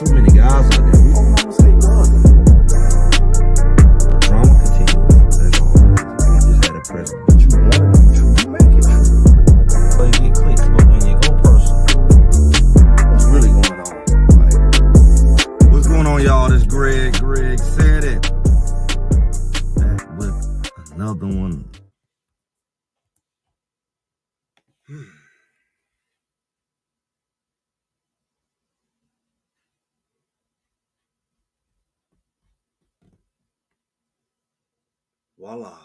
so many guys out there. We don't know say brothers. The drama continues. That's all. We just had a present. But you want it to be true, you make it true. But you get clicks. But when you go personal, what's really going on? Like, what's going on, y'all? This Greg. Greg said it. Back with another one. Voila.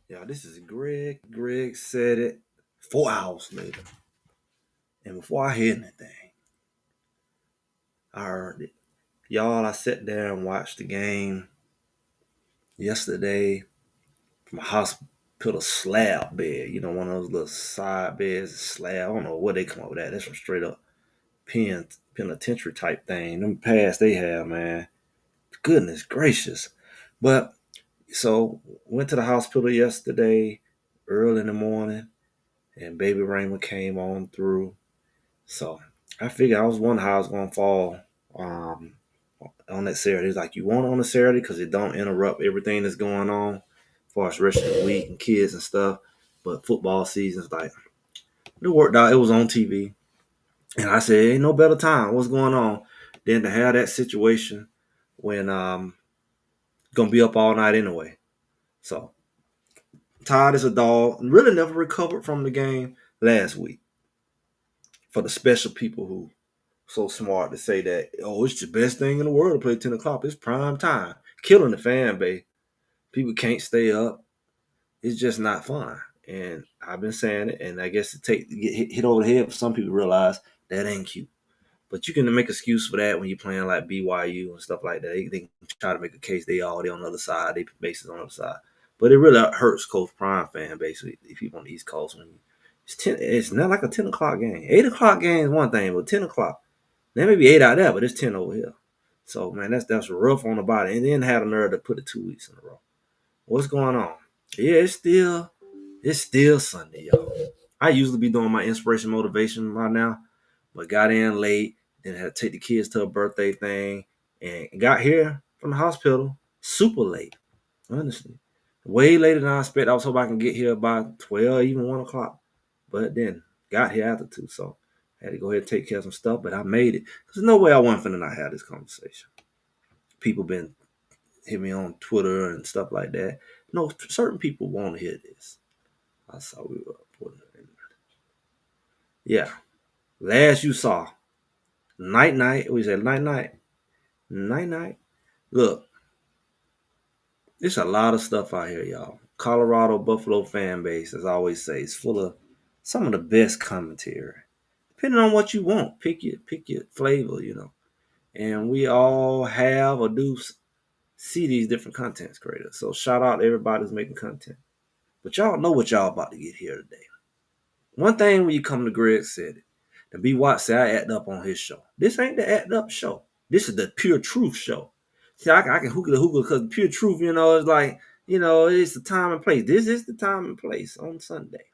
Yeah, this is Greg. Greg said it 4 hours later. And before I hear anything, I heard it. Y'all, I sat there and watched the game yesterday from a hospital slab bed. You know, one of those little side beds, slab. I don't know where they come up with that. That's some straight up penitentiary type thing. Them pads they have, man. Goodness gracious. But so went to the hospital yesterday, early in the morning, and baby Raymond came on through. So I figured I was wondering how I was gonna fall on that Saturday. It's like you want it on a Saturday because it don't interrupt everything that's going on as far as the rest of the week and kids and stuff. But football season's like it worked out. It was on TV. And I said, ain't no better time. What's going on? Than to have that situation when gonna be up all night anyway. So tired as a dog. Really never recovered from the game last week. For the special people who so smart to say that, oh, it's the best thing in the world to play 10 o'clock. It's prime time. Killing the fan base. People can't stay up. It's just not fun. And I've been saying it, and I guess it get hit over the head for some people to realize that ain't cute. But you can make an excuse for that when you're playing like BYU and stuff like that. They can try to make a case they on the other side. They bases on the other side. But it really hurts Coach Prime fan base if people on the East Coast. When it's not like a 10 o'clock game. 8 o'clock game is one thing, but 10 o'clock. There may be 8 out there, but it's 10 over here. So, man, that's rough on the body. And then had a nerve to put it 2 weeks in a row. What's going on? Yeah, it's still Sunday, y'all. I usually be doing my inspiration motivation right now, but got in late, then had to take the kids to a birthday thing, and got here from the hospital super late, honestly. Way later than I expected. I was hoping I can get here by 12, even 1 o'clock. But then got here after 2, so I had to go ahead and take care of some stuff, but I made it. There's no way I wasn't finna not have this conversation. People been hit me on Twitter and stuff like that. No, certain people want to hear this. I saw we were putting it in. Yeah. Last you saw, night. We said night. Look, there's a lot of stuff out here, y'all. Colorado Buffalo fan base, as I always say, is full of some of the best commentary. Depending on what you want, pick your flavor, you know. And we all have or do see these different content creators. So shout out to everybody who's making content. But y'all know what y'all about to get here today. One thing when you come to Greg said it, the B. Watt said I act up on his show. This ain't the act up show. This is the pure truth show. See, I can hookah because pure truth, you know, is like, you know, it's the time and place. This is the time and place on Sunday.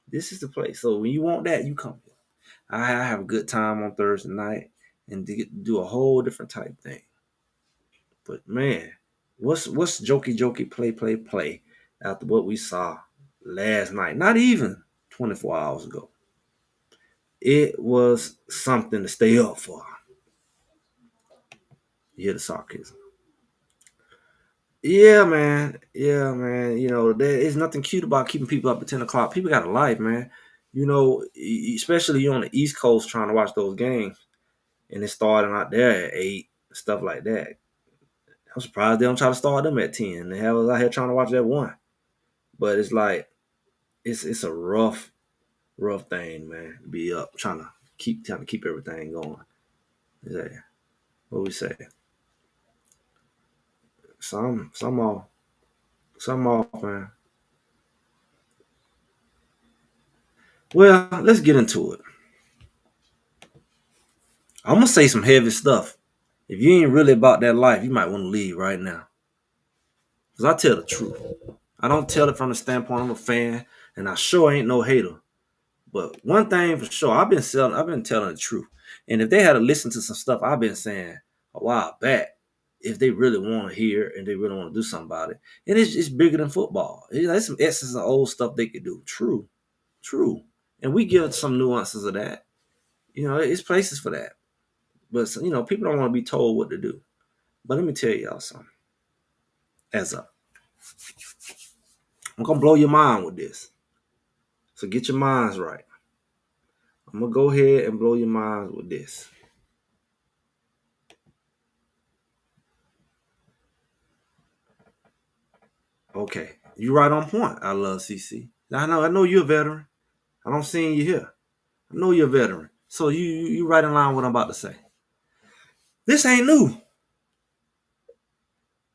This is the place. So when you want that, you come here. I have a good time on Thursday night and do a whole different type thing. But man, what's jokey play after what we saw last night? Not even 24 hours ago. It was something to stay up for. You hear the sarcasm. Yeah, man. You know, there is nothing cute about keeping people up at 10 o'clock. People got a life, man. You know, especially you on the East Coast trying to watch those games. And it's starting out there at 8, stuff like that. I'm surprised they don't try to start them at 10. They have us out here trying to watch at 1. But it's like, it's a rough thing, man. Be up trying to keep everything going. Yeah. What we say? Some off, man. Well, let's get into it. I'm gonna say some heavy stuff. If you ain't really about that life, you might want to leave right now. Cause I tell the truth. I don't tell it from the standpoint I'm a fan, and I sure ain't no hater. But one thing for sure, I've been telling the truth. And if they had to listen to some stuff I've been saying a while back, if they really want to hear and they really want to do something about it, and it's bigger than football. There's some essence of old stuff they could do. True, true. And we give some nuances of that. It's places for that. But people don't want to be told what to do. But let me tell y'all something. I'm gonna blow your mind with this. So get your minds right. I'm gonna go ahead and blow your minds with this. Okay, you right on point. I love CC. I know you're a veteran. I don't see you here. I know you're a veteran. So you right in line with what I'm about to say. This ain't new.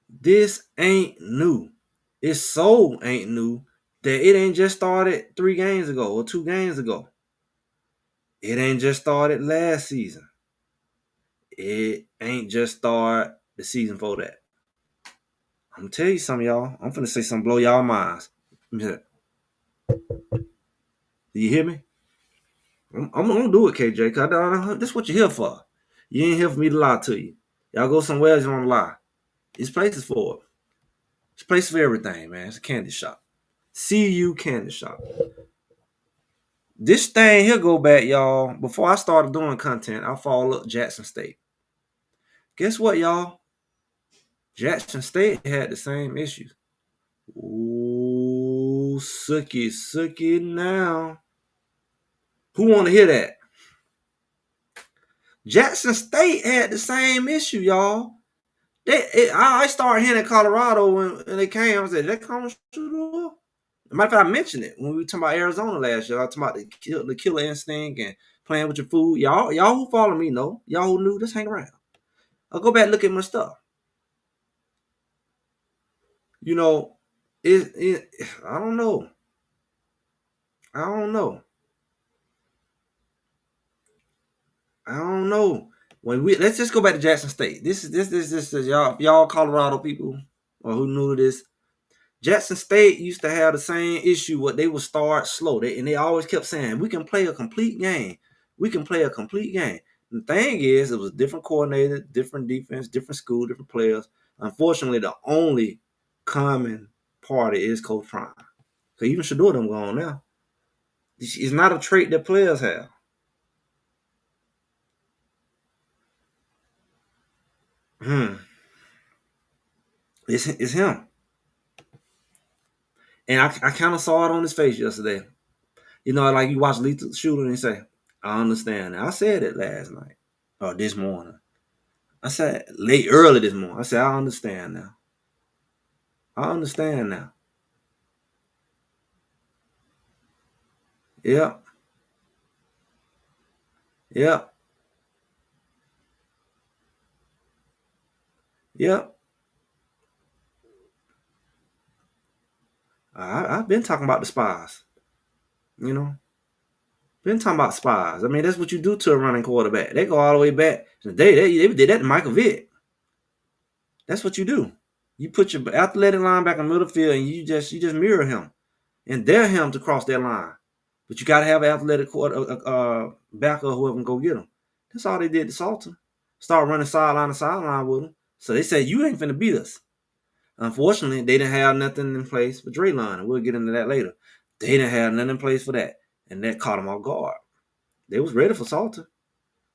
This ain't new. It's so ain't new that it ain't just started 3 games ago or 2 games ago. It ain't just started last season. It ain't just started the season before that. I'm gonna tell you something, y'all. I'm finna say something blow y'all minds. Do you hear me? I'm gonna do it, KJ, because that's what you're here for. You ain't here for me to lie to you. Y'all go somewhere else, you want to lie. It's places for it. It's places for everything, man. It's a candy shop. CU candy shop. This thing here go back, y'all. Before I started doing content, I followed Jackson State. Guess what, y'all? Jackson State had the same issues. Ooh, sucky now. Who want to hear that? Jackson State had the same issue, y'all. I started hearing in Colorado when they came. I said, "They come shoot." Matter of fact, I mentioned it when we were talking about Arizona last year. I was talking about the killer instinct and playing with your food. Y'all who follow me know. Y'all who knew, just hang around. I'll go back and look at my stuff. You know, I don't know. I don't know. I don't know. Let's just go back to Jackson State. This is y'all Colorado people or who knew this. Jackson State used to have the same issue. What they would start slow, they always kept saying, "We can play a complete game. We can play a complete game." The thing is, it was different coordinator, different defense, different school, different players. Unfortunately, the only common party is Coach Prime. So even Shador them going now. It's not a trait that players have. It's him. And I kind of saw it on his face yesterday. Like you watch Lethal Shooter and you say, "I understand." I said it last night or this morning. I said early this morning. I said, "I understand now. I understand now." Yep. Yep. Yep. I've been talking about the spies. You know, been talking about spies. I mean, that's what you do to a running quarterback. They go all the way back. They did that to Michael Vick. That's what you do. You put your athletic linebacker in the middle of the field and you just mirror him and dare him to cross that line. But you got to have an athletic backer or whoever can go get him. That's all they did to Salter. Start running sideline to sideline with him. So they said, "You ain't finna beat us." Unfortunately, they didn't have nothing in place for Draylon, and we'll get into that later. They didn't have nothing in place for that, and that caught them off guard. They was ready for Salter,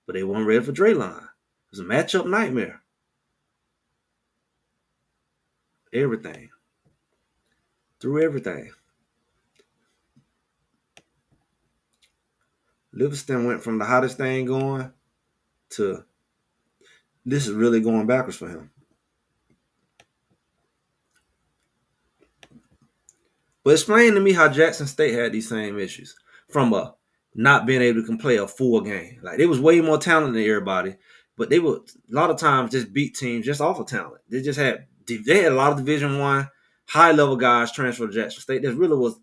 but they weren't ready for Draylon. It was a matchup nightmare. Everything. Through everything. Livingston went from the hottest thing going to this is really going backwards for him. But explain to me how Jackson State had these same issues from not being able to play a full game. Like they was way more talented than everybody, but they would a lot of times just beat teams just off of talent. They had a lot of Division I high level guys transfer to Jackson State. That really was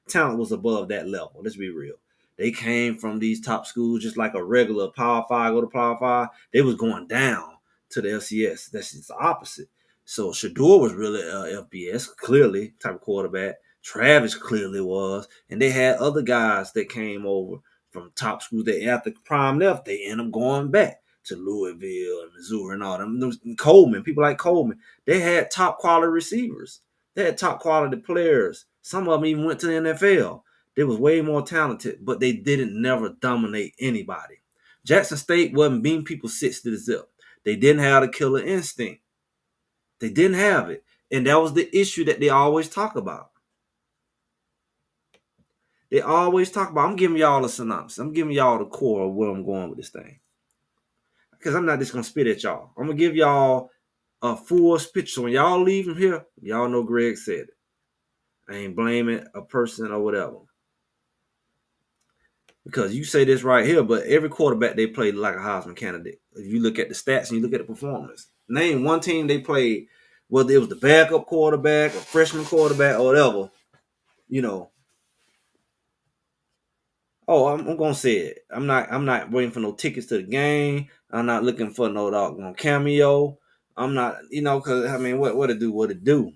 talent was above that level. Let's be real. They came from these top schools just like a regular Power 5, go to Power 5. They was going down to the FCS. That's just the opposite. So Shador was really FBS, clearly, type of quarterback. Travis clearly was. And they had other guys that came over from top schools that after Prime left, they end up going back to Louisville and Missouri and all them. Coleman, people like Coleman, they had top quality receivers. They had top quality players. Some of them even went to the NFL. They was way more talented, but they didn't never dominate anybody. Jackson State wasn't beating people 60-0. They didn't have the killer instinct. They didn't have it. And that was the issue that they always talk about. They always talk about, I'm giving y'all a synopsis. I'm giving y'all the core of where I'm going with this thing. Because I'm not just going to spit at y'all. I'm going to give y'all a full speech. So when y'all leave from here, y'all know Greg said it. I ain't blaming a person or whatever. Because you say this right here, but every quarterback they played like a Heisman candidate. If you look at the stats and you look at the performance. Name one team they played, whether it was the backup quarterback or freshman quarterback or whatever, you know. Oh, I'm gonna say it. I'm not waiting for no tickets to the game. I'm not looking for no doggone cameo. I'm not, because I mean, what it do?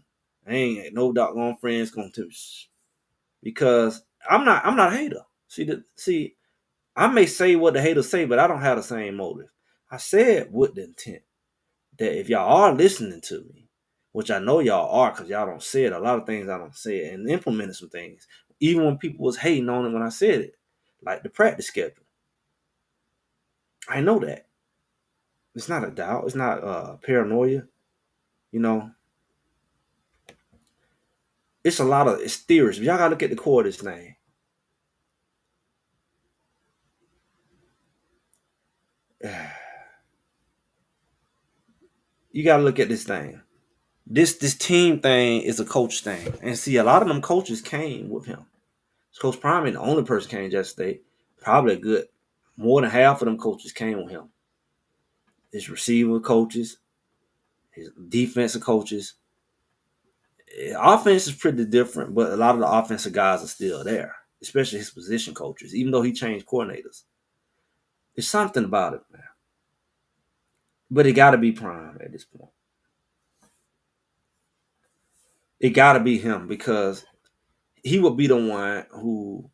I ain't no doggone friends gonna do, because I'm not a hater. See, I may say what the haters say, but I don't have the same motive. I said with the intent that if y'all are listening to me, which I know y'all are, because y'all don't say it. A lot of things I don't say it, and implemented some things, even when people was hating on it when I said it, like the practice schedule. I know that. It's not a doubt. It's not paranoia. You know, it's theories. But y'all gotta look at the core of this thing. You gotta look at this thing. This team thing is a coach thing, and see, a lot of them coaches came with him. Coach Prime ain't the only person came to Jackson State. Probably a good more than half of them coaches came with him. His receiver coaches, his defensive coaches. Offense is pretty different, but a lot of the offensive guys are still there, especially his position coaches, even though he changed coordinators. There's something about it, man. But it got to be Prime at this point. It got to be him, because he would be the one who,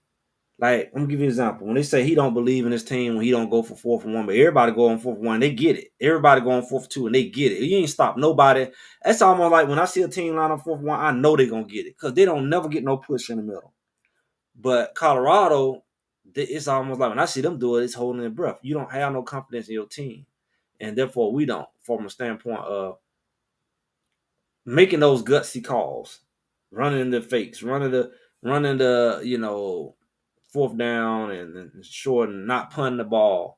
like, I'm gonna give you an example. When they say he don't believe in his team when he don't go for 4th-and-1, but everybody go on 4th-and-1, they get it. Everybody go on 4th-and-2 and they get it. You ain't stop nobody. That's almost like when I see a team line on 4th-and-1, I know they're gonna get it, because they don't never get no push in the middle. But Colorado, it's almost like when I see them do it, it's holding their breath. You don't have no confidence in your team, and therefore we don't, from a standpoint of making those gutsy calls, running the fakes, running the 4th down and short, and not punting the ball,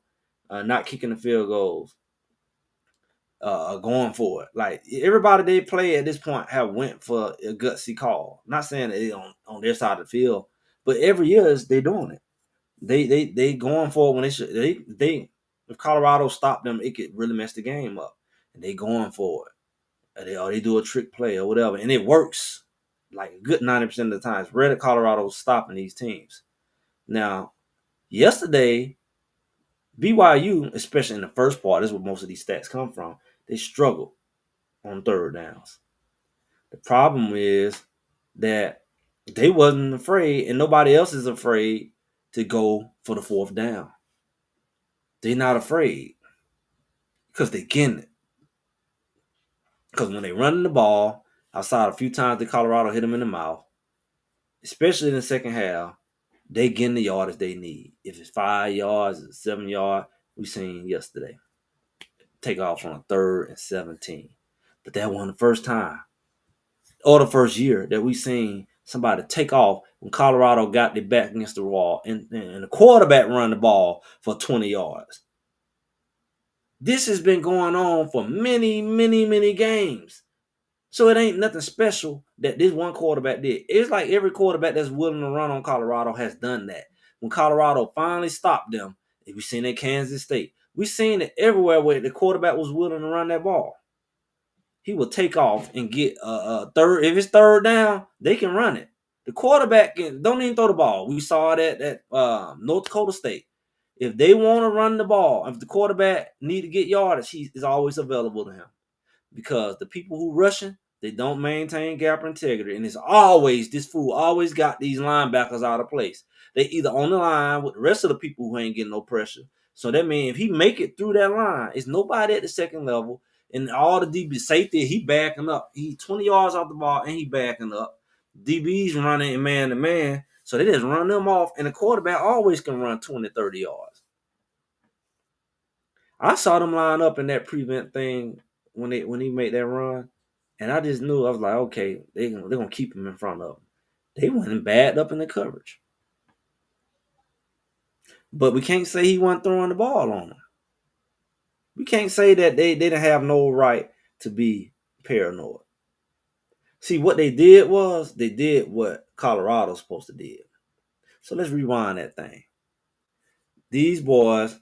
not kicking the field goals, going for it. Like, everybody they play at this point have went for a gutsy call. Not saying that they on their side of the field, but every year they're doing it. They going for it when they should. They if Colorado stopped them, it could really mess the game up. And they going for it. Or they do a trick play or whatever, and it works like a good 90% of the time. It's rare that Colorado's stopping these teams. Now, yesterday, BYU, especially in the first part, this is where most of these stats come from, they struggled on 3rd downs. The problem is that they wasn't afraid, and nobody else is afraid to go for the 4th down. They're not afraid because they getting it. Because when they running the ball, outside a few times that Colorado hit them in the mouth, especially in the second half, they getting the yardage they need. If it's 5 yards, it's 7 yards, we seen yesterday. Take off on a 3rd and 17. But that wasn't the first time or the first year that we seen somebody take off when Colorado got their back against the wall and the quarterback run the ball for 20 yards. This has been going on for many, many, many games. So it ain't nothing special that this one quarterback did. It's like every quarterback that's willing to run on Colorado has done that. When Colorado finally stopped them, we seen it at Kansas State. We seen it everywhere where the quarterback was willing to run that ball. He will take off and get a third. If it's 3rd down, they can run it. The quarterback don't even throw the ball. We saw that at North Dakota State. If they want to run the ball, if the quarterback need to get yardage, he is always available to him. Because the people who rushing, They don't maintain gap integrity, and it's always this fool always got these linebackers out of place. They either on the line with the rest of the people who ain't getting no pressure. So that means if he make it through that line, it's nobody at the second level, and all the DB safety he backing up. He 20 yards off the ball and he backing up. DB's running man to man, so they just run them off, and the quarterback always can run 20, 30 yards. I saw them line up in that prevent thing when he made that run. And I just knew, I was like, okay, they're gonna keep him in front of him. They went bad up in the coverage. But we can't say he wasn't throwing the ball on them. We can't say that they didn't have no right to be paranoid. See, what they did was they did what Colorado's supposed to do. So let's rewind that thing. These boys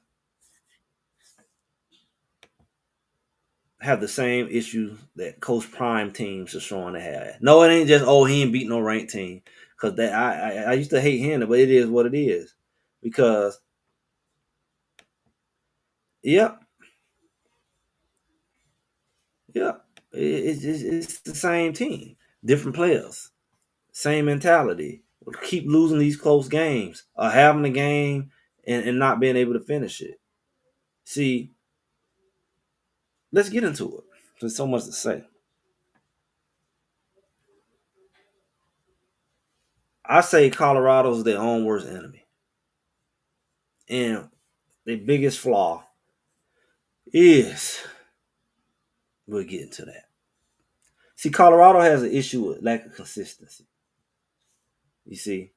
have the same issues that Coach Prime teams are showing to have. No, it ain't just he ain't beat no ranked team. Because that I used to hate hearing it, but it is what it is. Because yep, it's the same team, different players, same mentality. Keep losing these close games or having a game and not being able to finish it. See, let's get into it. There's so much to say. I say Colorado's their own worst enemy. And the biggest flaw is we'll get into that. See, Colorado has an issue with lack of consistency. You see,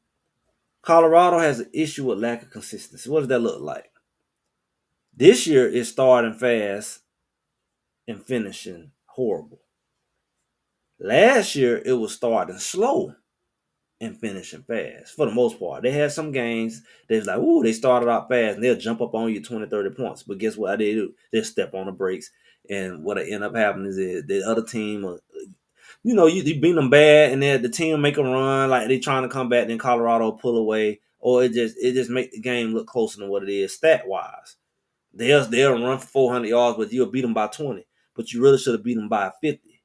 Colorado has an issue with lack of consistency. What does that look like? This year is starting fast and finishing horrible. Last year it was starting slow and finishing fast for the most part. They had some games they was like, ooh, they started out fast and they'll jump up on you 20, 30 points. But guess what they do? They'll step on the brakes. And what end up happening is the other team, you beat them bad and then the team make a run like they trying to come back, then Colorado pull away. Or it just make the game look closer than what it is stat wise. They'll run for 400 yards, but you'll beat them by 20. But you really should have beat them by 50.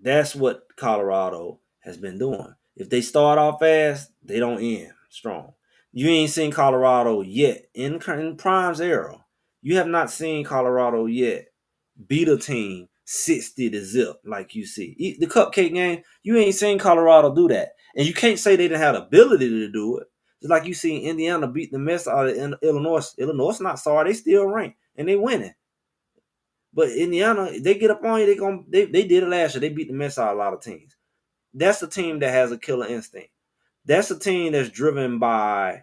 That's what Colorado has been doing. If they start off fast, they don't end strong. You ain't seen Colorado yet in Prime's era. You have not seen Colorado yet beat a team 60-0 like you see. The cupcake game, you ain't seen Colorado do that. And you can't say they didn't have the ability to do it. Just like you see Indiana beat the mess out of Illinois. Illinois not sorry, they still ranked and they winning. But Indiana, they get up on you. They did it last year. They beat the mess out of a lot of teams. That's a team that has a killer instinct. That's a team that's driven by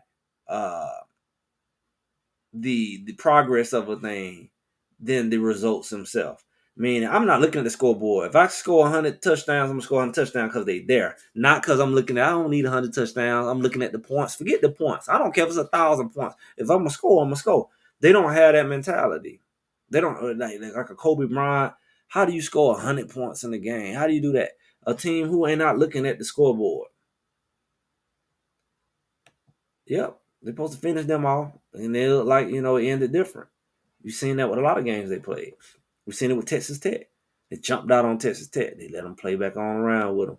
the progress of a thing than the results themselves. Meaning, I'm not looking at the scoreboard. If I score 100 touchdowns, I'm gonna score 100 touchdowns because they there. Not because I'm looking at. I don't need 100 touchdowns. I'm looking at the points. Forget the points. I don't care if it's 1,000 points. If I'm gonna score, I'm gonna score. They don't have that mentality. They don't like a Kobe Bryant. How do you score 100 points in the game? How do you do that? A team who ain't not looking at the scoreboard. Yep, they're supposed to finish them off, and they look like it ended different. You've seen that with a lot of games they played. We've seen it with Texas Tech. They jumped out on Texas Tech. They let them play back on around with them.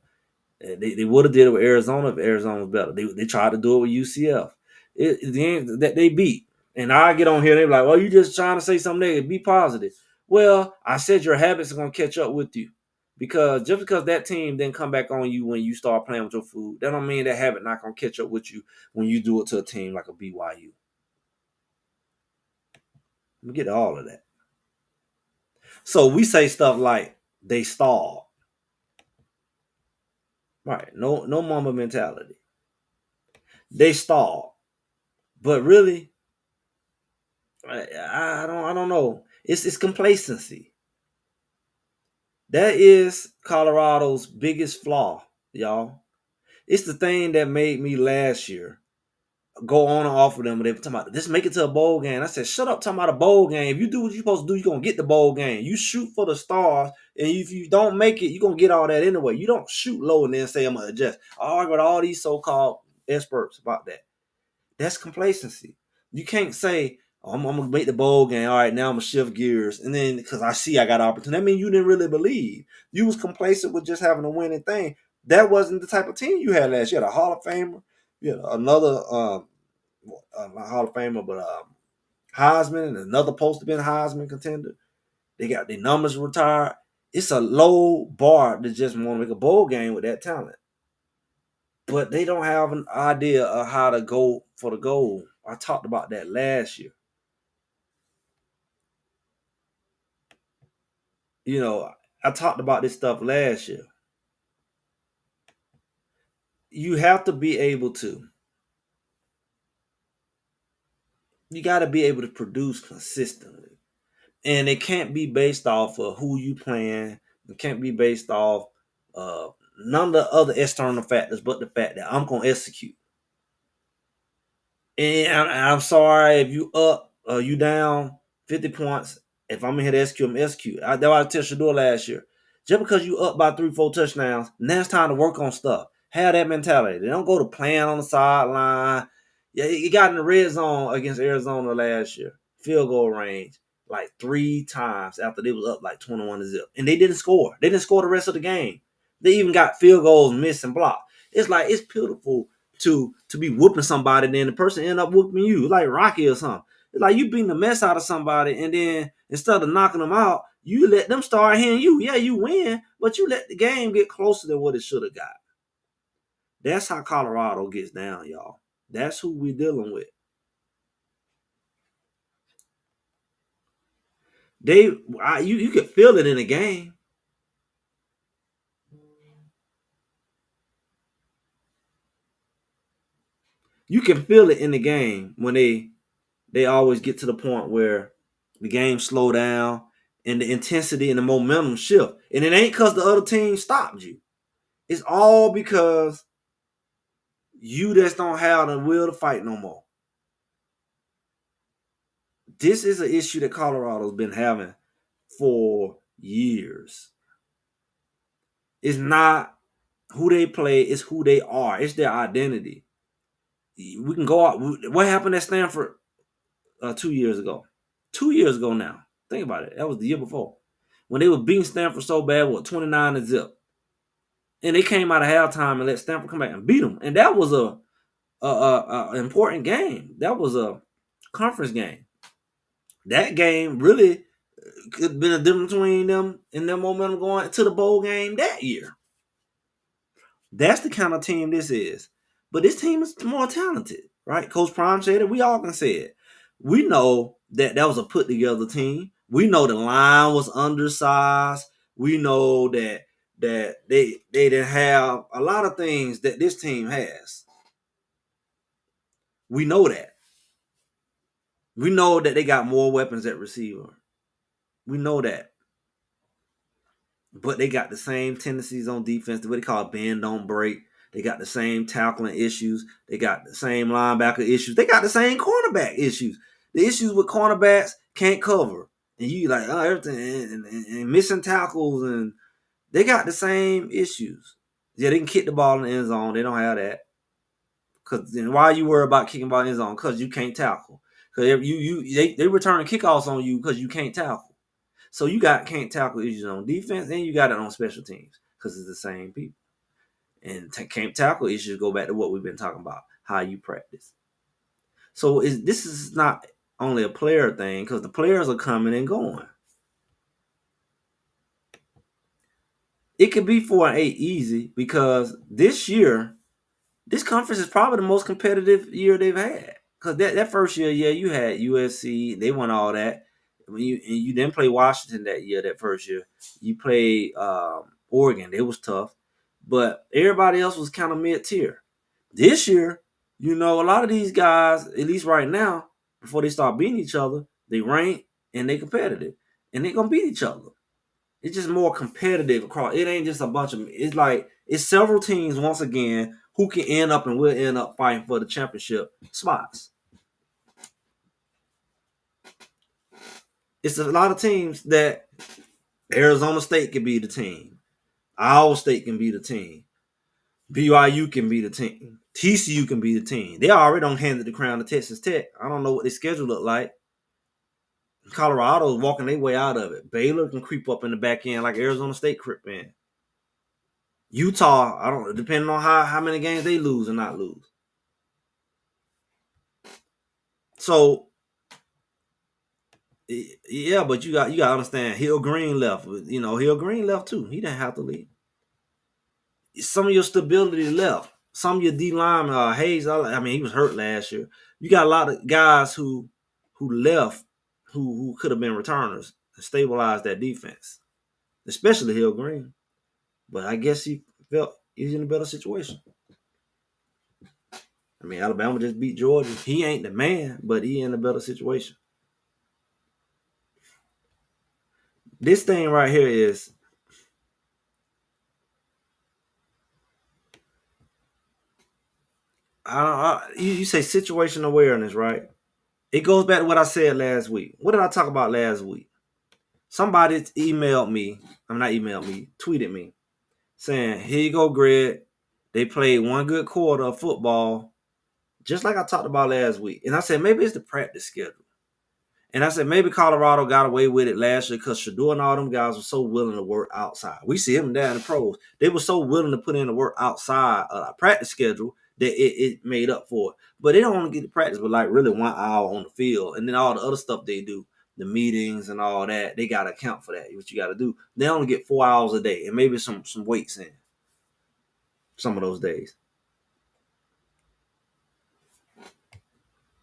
They would have did it with Arizona if Arizona was better. They tried to do it with UCF. The game that they beat. And I get on here, they're like, well, you just trying to say something negative. Be positive. Well, I said your habits are going to catch up with you. Because just because that team didn't come back on you when you start playing with your food, that don't mean that habit not going to catch up with you when you do it to a team like a BYU. We get all of that. So we say stuff like they stalled. Right. No mama mentality. They stalled. But really, I don't know. It's complacency. That is Colorado's biggest flaw, y'all. It's the thing that made me last year go on and off with them. They were talking about just make it to a bowl game. I said, shut up, talking about a bowl game. If you do what you're supposed to do, you're gonna get the bowl game. You shoot for the stars, and if you don't make it, you're gonna get all that anyway. You don't shoot low and then say I'm gonna adjust. I argue with all these so-called experts about that. That's complacency. You can't say I'm gonna make the bowl game. All right, now I'm gonna shift gears, and then because I see I got opportunity, that means you didn't really believe. You was complacent with just having a winning thing. That wasn't the type of team you had last year. You had a Hall of Famer, you had another not Hall of Famer, but Heisman, and another supposed to be a Heisman contender. They got their numbers retired. It's a low bar to just want to make a bowl game with that talent, but they don't have an idea of how to go for the goal. I talked about that last year. You know, I talked about this stuff last year. You have to be able to. You got to be able to produce consistently, and it can't be based off of who you playing. It can't be based off uh, none of the other external factors, but the fact that I'm gonna execute. And I'm sorry if you up, you down 50 points. If I'm in here to execute, I'm execute. That's what I tell Shador last year. Just because you up by 3, 4 touchdowns, now it's time to work on stuff. Have that mentality. They don't go to playing on the sideline. Yeah, you got in the red zone against Arizona last year. Field goal range like 3 times after they was up like 21-0. And they didn't score. They didn't score the rest of the game. They even got field goals missed and blocked. It's like it's pitiful to be whooping somebody, and then the person end up whooping you, like Rocky or something. It's like you beating the mess out of somebody, and then instead of knocking them out, you let them start hitting you. Yeah, you win, but you let the game get closer than what it should have got. That's how Colorado gets down, y'all. That's who we're dealing with. You could feel it in the game. You can feel it in the game when they always get to the point where the game slow down and the intensity and the momentum shift. And it ain't because the other team stopped you. It's all because you just don't have the will to fight no more. This is an issue that Colorado's been having for years. It's not who they play, it's who they are. It's their identity. We can go out. What happened at Stanford 2 years ago? 2 years ago now. Think about it. That was the year before. When they were beating Stanford so bad, 29-0. And they came out of halftime and let Stanford come back and beat them. And that was a important game. That was a conference game. That game really could have been a difference between them and their momentum going to the bowl game that year. That's the kind of team this is. But this team is more talented, right? Coach Prime said it. We all can say it. We know that was a put together team. We know the line was undersized. We know that they didn't have a lot of things that this team has. We know that. We know that they got more weapons at receiver. We know that. But they got the same tendencies on defense, what they call bend don't break. They got the same tackling issues. They got the same linebacker issues. They got the same cornerback issues. The issues with cornerbacks can't cover. And you like, oh, everything and missing tackles, and they got the same issues. Yeah, they can kick the ball in the end zone. They don't have that. Cause then why are you worried about kicking the ball in the end zone? Because you can't tackle. Because they return kickoffs on you because you can't tackle. So you can't tackle issues on defense, and you got it on special teams because it's the same people. And can't tackle issues go back to what we've been talking about, how you practice. So this is not only a player thing because the players are coming and going. It could be 4-8 easy because this year, this conference is probably the most competitive year they've had. Because that first year, yeah, you had USC, they won all that. You didn't play Washington that year, that first year. You played Oregon, it was tough. But everybody else was kind of mid-tier. This year, a lot of these guys, at least right now, before they start beating each other, they rank and they competitive. And they're going to beat each other. It's just more competitive across. It ain't just a bunch of. It's like it's several teams once again who can end up and will end up fighting for the championship spots. It's a lot of teams that Arizona State can be the team. Iowa State can be the team. BYU can be the team. TCU can be the team. They already don't handed the crown to Texas Tech. I don't know what their schedule look like. Colorado's walking their way out of it. Baylor can creep up in the back end like Arizona State crept in. Utah, I don't depending on how many games they lose or not lose. So yeah, but you got to understand. Hill Green left. Hill Green left too. He didn't have to leave. Some of your stability left. Some of your D line, Hayes. I mean, he was hurt last year. You got a lot of guys who left who could have been returners and stabilized that defense, especially Hill Green. But I guess he felt he's in a better situation. I mean, Alabama just beat Georgia. He ain't the man, but he in a better situation. This thing right here is you say situation awareness, right? It goes back to what I said last week. What did I talk about last week? Somebody emailed me. I'm not emailed me, tweeted me, saying, "Here you go, Greg. They played one good quarter of football, just like I talked about last week." And I said, maybe it's the practice schedule. And I said, maybe Colorado got away with it last year because Shador and all them guys were so willing to work outside. We see them down in the pros. They were so willing to put in the work outside of our practice schedule that it made up for it. But they don't want to get to practice but like really 1 hour on the field. And then all the other stuff they do, the meetings and all that, they got to account for that, what you got to do. They only get 4 hours a day and maybe some weights in some of those days.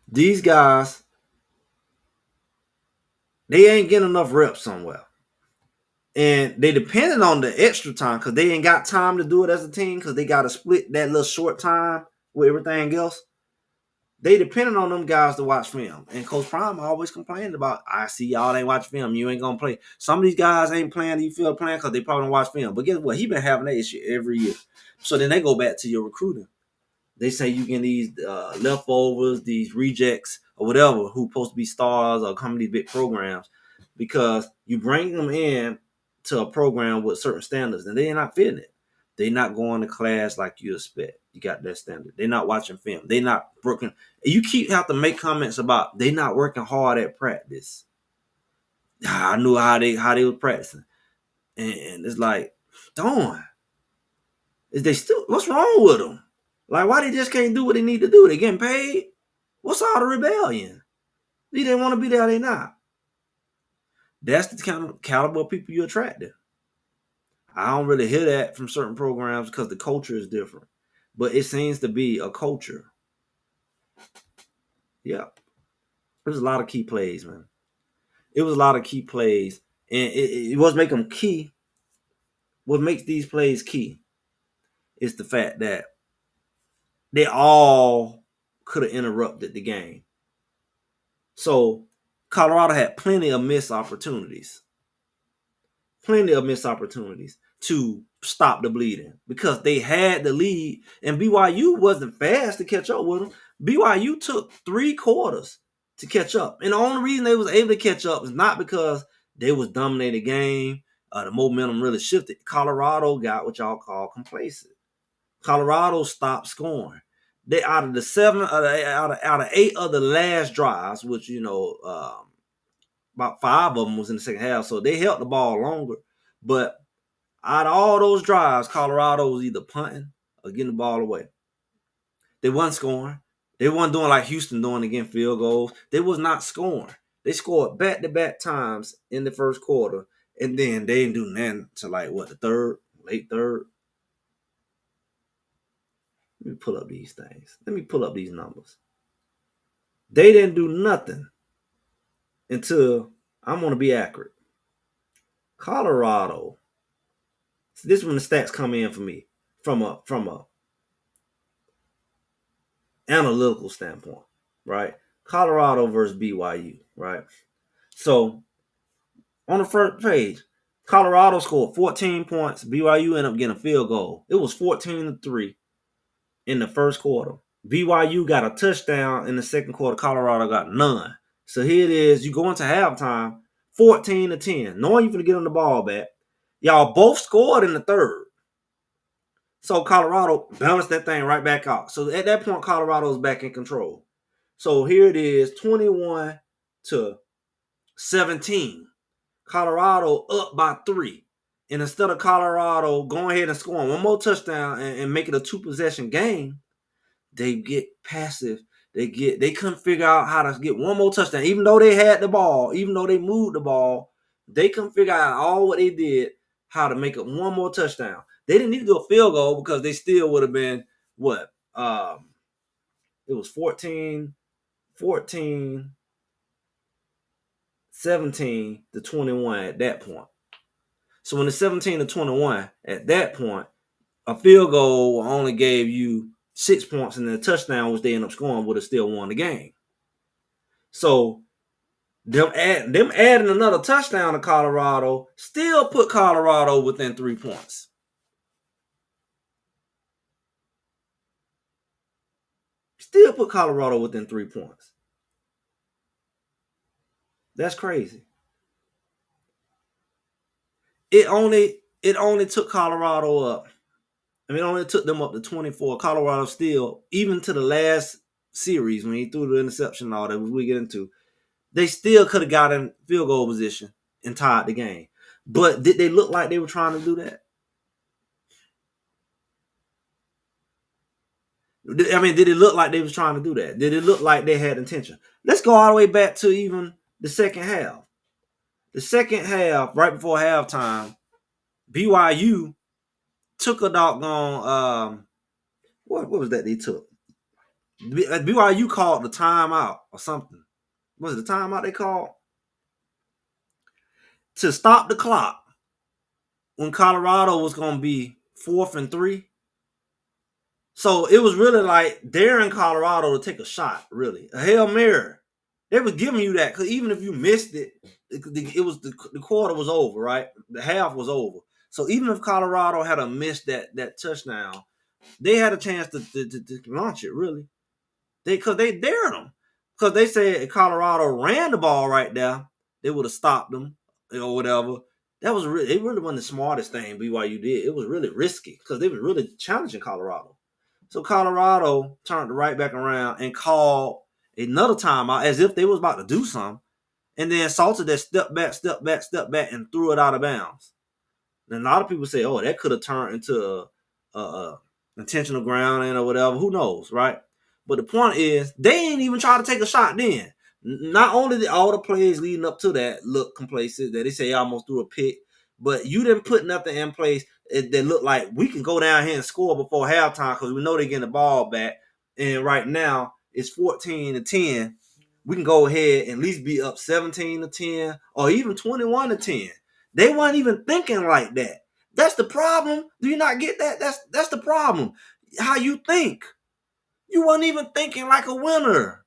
These guys, they ain't getting enough reps somewhere. And they depended on the extra time because they ain't got time to do it as a team because they got to split that little short time with everything else. They depended on them guys to watch film. And Coach Prime always complained about, I see y'all ain't watching film. You ain't going to play. Some of these guys ain't playing. You feel playing because they probably don't watch film. But guess what? He been having that issue every year. So then they go back to your recruiting. They say you get these leftovers, these rejects, or whatever, who supposed to be stars or come to these big programs because you bring them in to a program with certain standards and they're not fitting it. They're not going to class like you expect. You got that standard. They're not watching film. They're not working. You keep have to make comments about they not working hard at practice. I knew how they were practicing. And it's like, darn. Is they still what's wrong with them? Like, why they just can't do what they need to do? They getting paid? What's all the rebellion? They didn't want to be there, they not. That's the kind of caliber of people you're attracting. I don't really hear that from certain programs because the culture is different. But it seems to be a culture. Yeah. There's a lot of key plays, man. It was a lot of key plays. And it was make them key. What makes these plays key is the fact that they all could have interrupted the game. So Colorado had plenty of missed opportunities. To stop the bleeding because they had the lead and BYU wasn't fast to catch up with them. BYU took 3 quarters to catch up. And the only reason they was able to catch up is not because they was dominating the game. The momentum really shifted. Colorado got what y'all call complacent. Colorado stopped scoring. They out of the 8 of the last drives, which about 5 of them was in the second half, so they held the ball longer. But out of all those drives, Colorado was either punting or getting the ball away. They wasn't scoring. They wasn't doing like Houston doing again, field goals. They was not scoring. They scored back-to-back times in the first quarter, and then they didn't do nothing to the late third. Let me pull up these things. Let me pull up these numbers. They didn't do nothing until, I'm going to be accurate. Colorado. So this is when the stats come in for me from a analytical standpoint, right? Colorado versus BYU, right? So on the first page, Colorado scored 14 points. BYU ended up getting a field goal. It was 14-3 in the first quarter. BYU got a touchdown in the second quarter. Colorado got none. So here it is. You go into halftime, 14-10, knowing you're going to get on the ball back. Y'all both scored in the third. So Colorado balanced that thing right back out. So at that point, Colorado's back in control. So here it is, 21-14. 17. Colorado up by 3. And instead of Colorado going ahead and scoring one more touchdown and make it a 2-possession game, they get passive. They couldn't figure out how to get one more touchdown. Even though they had the ball, even though they moved the ball, they couldn't figure out all what they did, how to make it one more touchdown. They didn't need to do a field goal because they still would have been what? It was 17 to 21 at that point. So when it's 17 to 21 at that point, a field goal only gave you 6 points, and the touchdown, which they end up scoring, would have still won the game. So them adding another touchdown to Colorado still put Colorado within 3 points. Still put Colorado within 3 points. That's crazy. It only took Colorado up. I mean, it only took them up to 24. Colorado still, even to the last series when he threw the interception and all that, which we get into, they still could have got in field goal position and tied the game. But did they look like they were trying to do that? I mean, did it look like they was trying to do that? Did it look like they had intention? Let's go all the way back to even the second half. The second half, right before halftime, BYU took a doggone what was that they took? BYU called the timeout or something. Was it the timeout they called? To stop the clock when Colorado was going to be 4th and 3. So it was really like daring Colorado to take a shot, really. A Hail Mary. They was giving you that because even if you missed it, it was the quarter was over, right? The half was over. So even if Colorado had missed that touchdown, they had a chance to launch it, really. Because they dared them. Because they said if Colorado ran the ball right there, they would have stopped them or whatever. That was really, it really wasn't the smartest thing BYU did. It was really risky because they were really challenging Colorado. So Colorado turned right back around and called another timeout as if they was about to do something. And then Salted that step back, and threw it out of bounds. And a lot of people say, oh, that could have turned into a intentional grounding or whatever. Who knows, right? But the point is, they ain't even try to take a shot then. Not only did all the plays leading up to that look complacent, that they say almost threw a pick, but you didn't put nothing in place that looked like we can go down here and score before halftime because we know they're getting the ball back. And right now, it's 14 to 10. We can go ahead and at least be up 17 to 10 or even 21 to 10. They weren't even thinking like that. That's the problem. Do you not get that? That's the problem. How you think. You wasn't even thinking like a winner.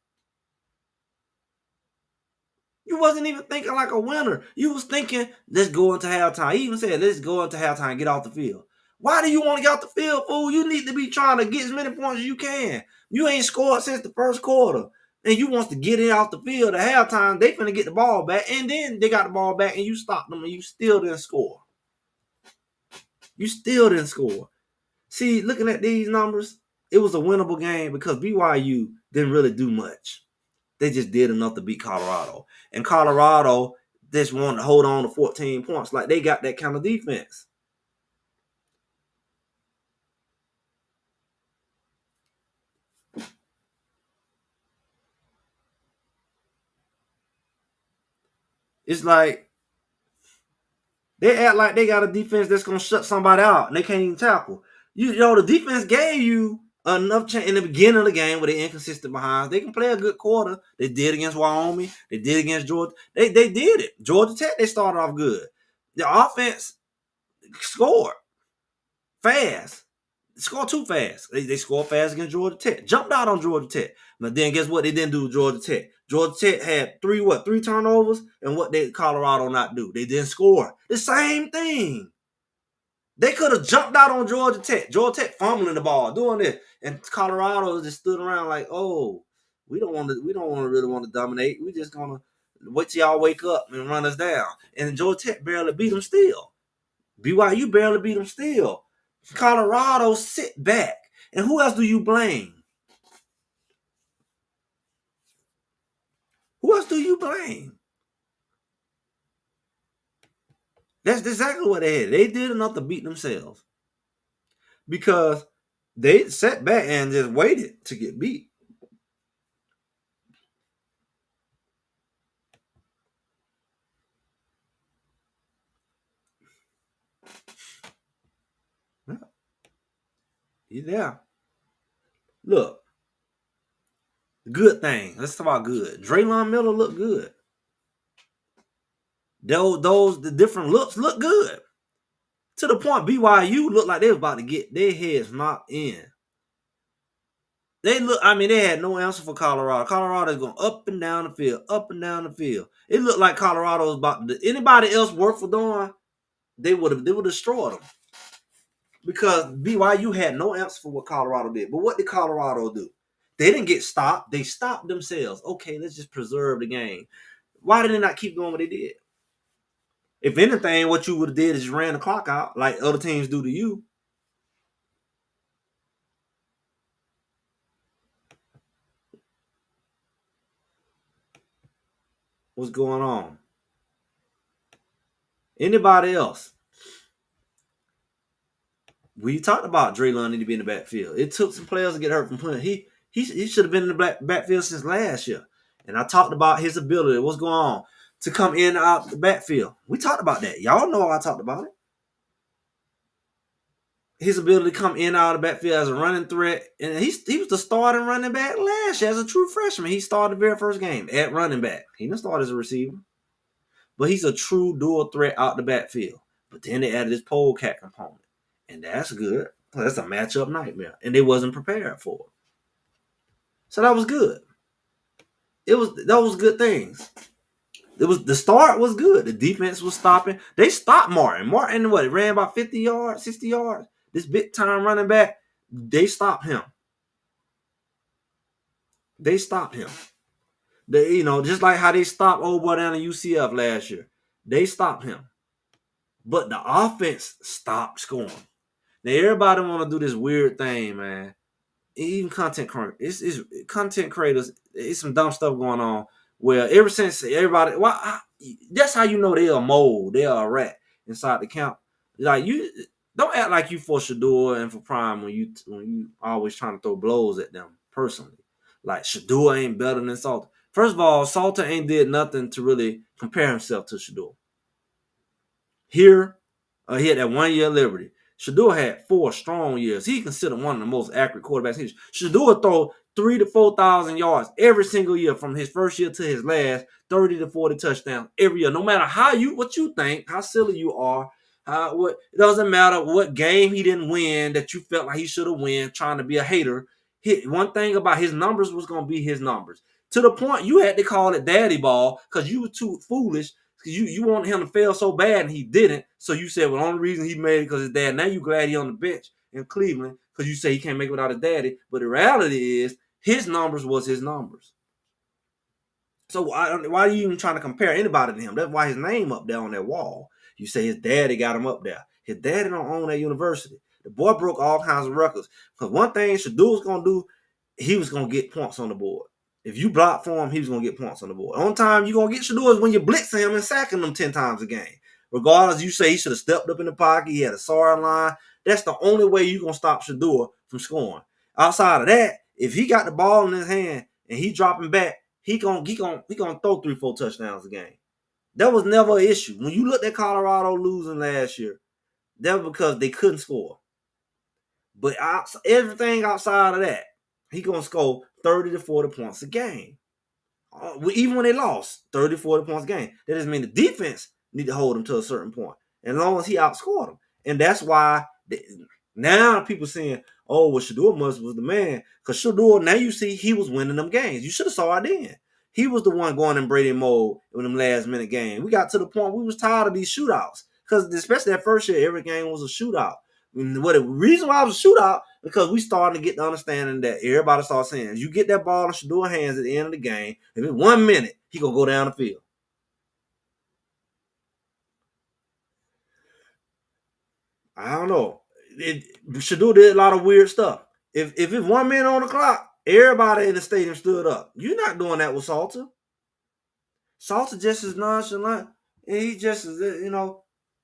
You wasn't even thinking like a winner. You was thinking, let's go into halftime. He even said, let's go into halftime and get off the field. Why do you want to get off the field, fool? You need to be trying to get as many points as you can. You ain't scored since the first quarter. And you want to get it off the field at halftime. They finna get the ball back. And then they got the ball back and you stopped them and you still didn't score. You still didn't score. See, looking at these numbers, it was a winnable game because BYU didn't really do much. They just did enough to beat Colorado. And Colorado just wanted to hold on to 14 points. Like they got that kind of defense. It's like they act like they got a defense that's going to shut somebody out and they can't even tackle. You know, the defense gave you enough chance in the beginning of the game where they're inconsistent behind. They can play a good quarter. They did against Wyoming. They did against Georgia. They did it. Georgia Tech, they started off good. The offense scored fast. Scored too fast. They scored fast against Georgia Tech. Jumped out on Georgia Tech. But then guess what? They didn't do with Georgia Tech. Georgia Tech had three turnovers, and what did Colorado not do? They didn't score. The same thing. They could have jumped out on Georgia Tech. Georgia Tech fumbling the ball, doing this, and Colorado just stood around like, oh, we don't really want to dominate. We just gonna wait till y'all wake up and run us down. And Georgia Tech barely beat them still. BYU barely beat them still. Colorado sit back. And who else do you blame? Who else do you blame? That's exactly what they had. They did enough to beat themselves because they sat back and just waited to get beat. Yeah. Look, good thing. Let's talk about good. Draylon Miller looked good. Those the different looks look good. To the point BYU looked like they was about to get their heads knocked in. They look, I mean, they had no answer for Colorado. Colorado's going up and down the field, up and down the field. It looked like Colorado was about to, anybody else worth for doing, they would have destroyed them. Because BYU had no answer for what Colorado did. But what did Colorado do? They didn't get stopped. They stopped themselves. Okay, let's just preserve the game. Why did they not keep going what they did? If anything, what you would have did is ran the clock out like other teams do to you. What's going on? Anybody else? We talked about Draylon need to be in the backfield. It took some players to get hurt from playing. He should have been in the backfield since last year. And I talked about his ability, what's going on, to come in and out the backfield. We talked about that. Y'all know I talked about it. His ability to come in and out of the backfield as a running threat. And he was the starting running back last year as a true freshman. He started the very first game at running back. He didn't start as a receiver. But he's a true dual threat out the backfield. But then they added this polecat component. And that's good. That's a matchup nightmare. And they wasn't prepared for it. So that was good. Those good things. It was the start was good. The defense was stopping. They stopped Martin. Martin, what, ran about 50 yards, 60 yards. This big time running back, they stopped him. They stopped him. They, just like how they stopped old boy down in UCF last year. They stopped him. But the offense stopped scoring. Now everybody want to do this weird thing, man. Even content creators, it's content creators. It's some dumb stuff going on. Where ever since everybody, that's how you know they're a mole, they're a rat inside the camp. Like you don't act like you for Shador and for Prime when you always trying to throw blows at them personally. Like Shador ain't better than Salter. First of all, Salter ain't did nothing to really compare himself to Shador. Here, he had that 1 year Liberty. Shador had 4 strong years. He's considered one of the most accurate quarterbacks. Shador throw 3,000 to 4,000 yards every single year from his first year to his last, 30 to 40 touchdowns every year. No matter what you think, how silly you are, it doesn't matter what game he didn't win that you felt like he should have won, trying to be a hater. One thing about his numbers was going to be his numbers. To the point you had to call it daddy ball because you were too foolish. You wanted him to fail so bad and he didn't. So you said, well, the only reason he made it because his dad. Now you glad he on the bench in Cleveland because you say he can't make it without his daddy. But the reality is his numbers was his numbers. So why are you even trying to compare anybody to him? That's why his name up there on that wall. You say his daddy got him up there. His daddy don't own that university. The boy broke all kinds of records. Because one thing Shador was going to do, he was going to get points on the board. If you block for him, he was going to get points on the board. On time, you're going to get Shador when you're blitzing him and sacking him 10 times a game. Regardless, you say he should have stepped up in the pocket. He had a sorry line. That's the only way you're going to stop Shador from scoring. Outside of that, if he got the ball in his hand and he dropping back, he gonna throw 3-4 touchdowns a game. That was never an issue. When you looked at Colorado losing last year, that was because they couldn't score. But everything outside of that, he gonna score 30 to 40 points a game. Even when they lost 30 to 40 points a game, that doesn't mean the defense need to hold him to a certain point. And as long as he outscored them. And that's why now people saying, oh, well, Shador was the man. Because Shador, now you see he was winning them games. You should have saw it then. He was the one going in Brady mode in them last minute games. We got to the point we was tired of these shootouts. Because especially that first year, every game was a shootout. The reason why it was a shootout, because we started to get the understanding that everybody started saying, you get that ball in Shador's hands at the end of the game, if it's 1 minute, he going to go down the field. I don't know. Shador did a lot of weird stuff. If it's 1 minute on the clock, everybody in the stadium stood up. You're not doing that with Salter. Salter just as nonchalant, and he just as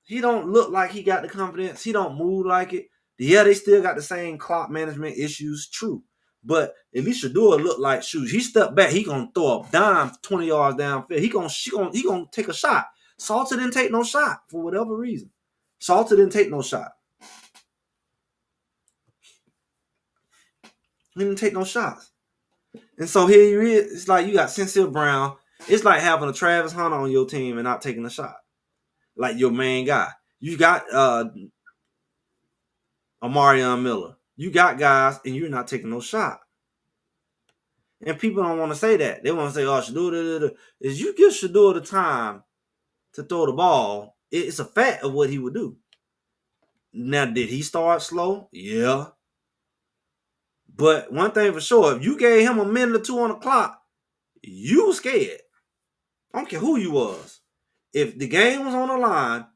He don't look like he got the confidence. He don't move like it. Yeah, they still got the same clock management issues. True. But at least Shador look like shoes. He stepped back. He gonna throw a dime 20 yards downfield. He gonna take a shot. Salter didn't take no shot for whatever reason. Salter didn't take no shot. He didn't take no shots. And so here you is. It's like you got Sincere Brown. It's like having a Travis Hunter on your team and not taking a shot. Like your main guy. You got Amarion Miller. You got guys and you're not taking no shot. And people don't want to say that. They want to say, oh, Shador, is you give Shador the time to throw the ball, it's a fact of what he would do. Now, did he start slow? Yeah. But one thing for sure, if you gave him a minute or two on the clock, you was scared. I don't care who you was. If the game was on the line,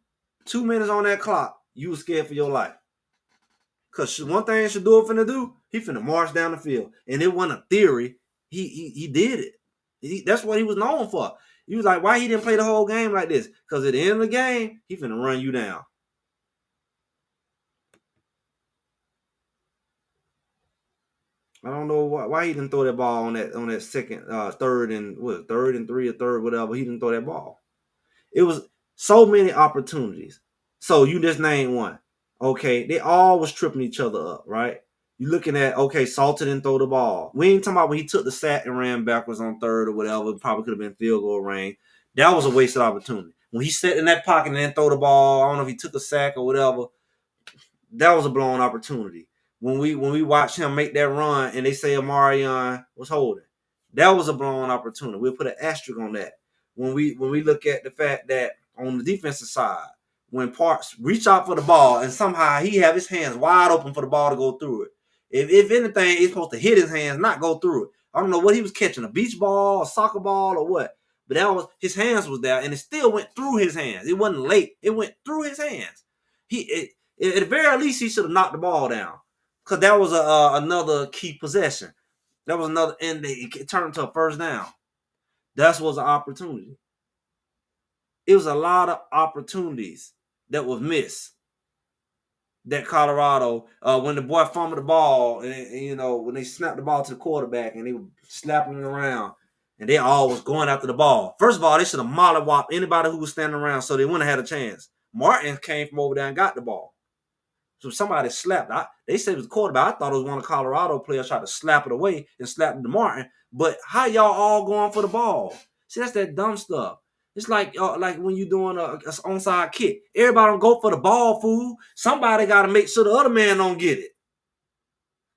2 minutes on that clock, you was scared for your life. Because one thing Shador finna do, he finna march down the field. And it wasn't a theory. He did it. That's what he was known for. He was like, why he didn't play the whole game like this? Because at the end of the game, he finna run you down. I don't know why he didn't throw that ball on that second, third and 3 or third, whatever. He didn't throw that ball. It was so many opportunities. So you just named one. Okay, they all was tripping each other up, right? You looking at, okay, Salter didn't throw the ball. We ain't talking about when he took the sack and ran backwards on third or whatever. It probably could have been field goal range. That was a wasted opportunity. When he sat in that pocket and didn't throw the ball, I don't know if he took a sack or whatever. That was a blown opportunity. When we watch him make that run and they say Amarion was holding, that was a blown opportunity. We'll put an asterisk on that. When we look at the fact that on the defensive side, when Parks reach out for the ball and somehow he have his hands wide open for the ball to go through it. If anything, it's supposed to hit his hands, not go through it. I don't know what he was catching, a beach ball, a soccer ball, or what. But that was his hands was there, and it still went through his hands. It wasn't late. It went through his hands. At the very least, he should have knocked the ball down because that was another key possession. That was another, and it turned into a first down. That was an opportunity. It was a lot of opportunities that was missed. That Colorado, when the boy fumbled the ball, and when they snapped the ball to the quarterback and they were slapping it around, and they all was going after the ball. First of all, they should have mollywopped anybody who was standing around so they wouldn't have had a chance. Martin came from over there and got the ball. So somebody slapped. They said it was the quarterback. I thought it was one of the Colorado players tried to slap it away and slap it to Martin. But how y'all all going for the ball? See, that's that dumb stuff. It's like when you're doing a onside kick. Everybody don't go for the ball, fool. Somebody got to make sure the other man don't get it.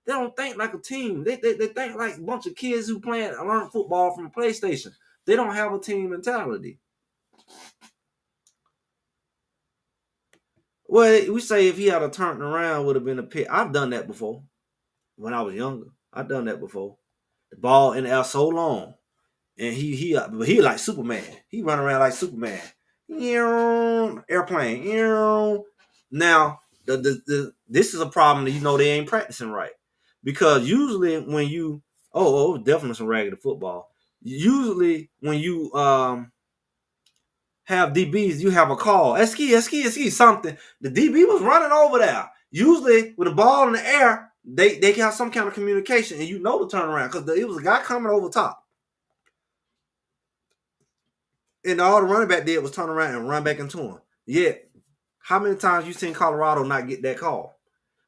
They don't think like a team. They think like a bunch of kids who learn football from a PlayStation. They don't have a team mentality. Well, we say if he had a turned around, would have been a pick. I've done that before when I was younger. I've done that before. The ball in the air so long, and he like Superman. He run around like Superman. Airplane. Now, this is a problem that they ain't practicing right, because usually when you definitely some raggedy football. Usually when you have DBs, you have a call. Ski, something. The DB was running over there. Usually, with the ball in the air, they can have some kind of communication, and to turn around because it was a guy coming over top. And all the running back did was turn around and run back into him. Yeah. How many times you seen Colorado not get that call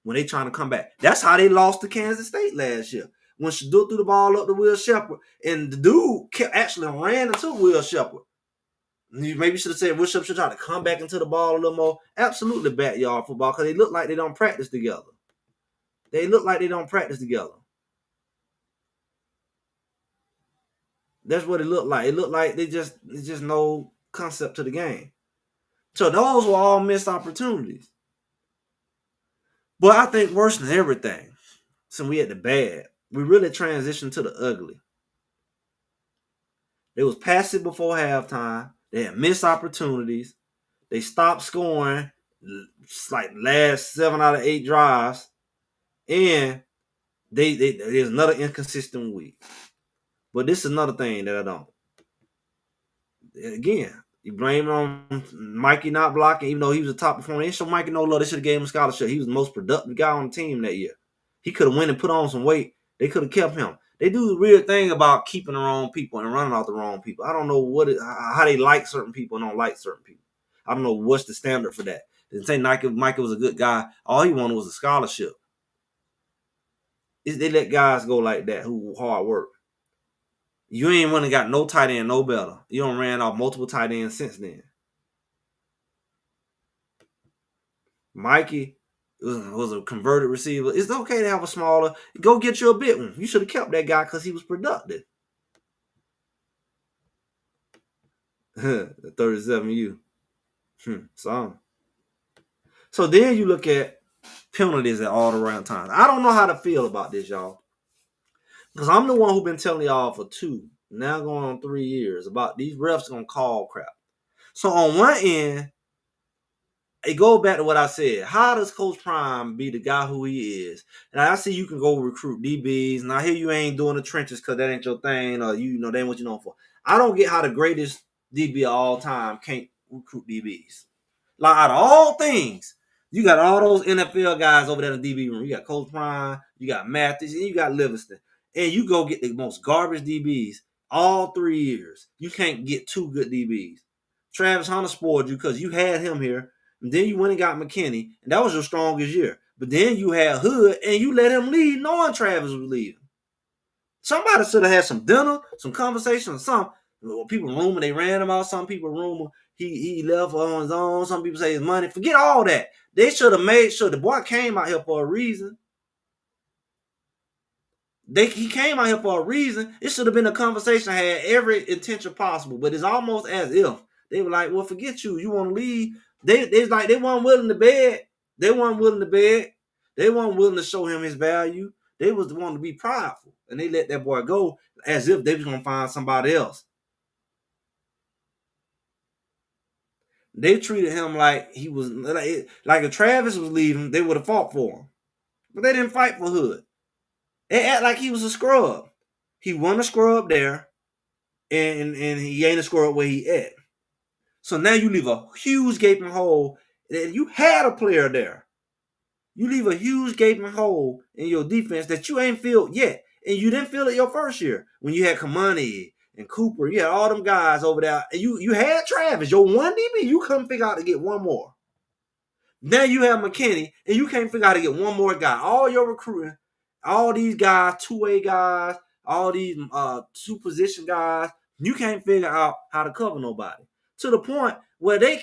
when they trying to come back? That's how they lost to Kansas State last year. When Shador threw the ball up to Will Shepherd, and the dude actually ran into Will Shepherd. You maybe should have said Will Shepherd should try to come back into the ball a little more. Absolutely backyard football because they look like they don't practice together. That's what it looked like. It looked like there's just no concept to the game. So those were all missed opportunities. But I think worse than everything, since we had the bad, we really transitioned to the ugly. They was passive before halftime. They had missed opportunities. They stopped scoring like last 7 out of 8 drives. And there's another inconsistent week. But this is another thing that I don't. Again, You blame it on Mikey not blocking, even though he was a top performer. They didn't show Mikey no love. They should have gave him a scholarship. He was the most productive guy on the team that year. He could have went and put on some weight. They could have kept him. They do the weird thing about keeping the wrong people and running off the wrong people. I don't know how they like certain people and don't like certain people. I don't know what's the standard for that. They didn't say Mikey was a good guy. All he wanted was a scholarship. They let guys go like that who hard work. You ain't went and got no tight end no better. You don't ran off multiple tight ends since then. Mikey was a converted receiver. It's okay to have a smaller. Go get you a big one. You should have kept that guy because he was productive. 37U. So then you look at penalties at all around times. I don't know how to feel about this, y'all. Because I'm the one who's been telling y'all for 2, now going on 3 years, about these refs gonna call crap. So on one end, it goes back to what I said. How does Coach Prime be the guy who he is? And I see you can go recruit DBs, and I hear you ain't doing the trenches because that ain't your thing, or you know, that ain't what you're known for. I don't get how the greatest DB of all time can't recruit DBs. Like, out of all things, you got all those NFL guys over there in the DB room. You got Coach Prime, you got Mathis, and you got Livingston. And you go get the most garbage DBs all 3 years. You can't get 2 good DBs. Travis Hunter spoiled you because you had him here. And then you went and got McKinney, and that was your strongest year. But then you had Hood, and you let him leave knowing Travis was leaving. Somebody should have had some dinner, some conversation, or something. People rumor they ran him out. Some people rumor he left on his own. Some people say his money. Forget all that. They should have made sure the boy came out here for a reason. He came out here for a reason. It should have been a conversation had every intention possible. But it's almost as if they were like, well, forget you. You want to leave? They like they weren't willing to beg. They weren't willing to beg. They weren't willing to show him his value. They was the one to be prideful. And they let that boy go as if they was gonna find somebody else. They treated him like he was like if Travis was leaving, they would have fought for him. But they didn't fight for Hood. They act like he was a scrub. He wasn't a scrub there, and he ain't a scrub where he at. So now you leave a huge gaping hole. And you had a player there. You leave a huge gaping hole in your defense that you ain't filled yet. And you didn't fill it your first year when you had Kamani and Cooper. You had all them guys over there. And you had Travis, your one DB. You couldn't figure out to get one more. Now you have McKinney, and you can't figure out to get one more guy. All your recruiting, all these guys, two-way guys, all these two-position guys, you can't figure out how to cover nobody. To the point where they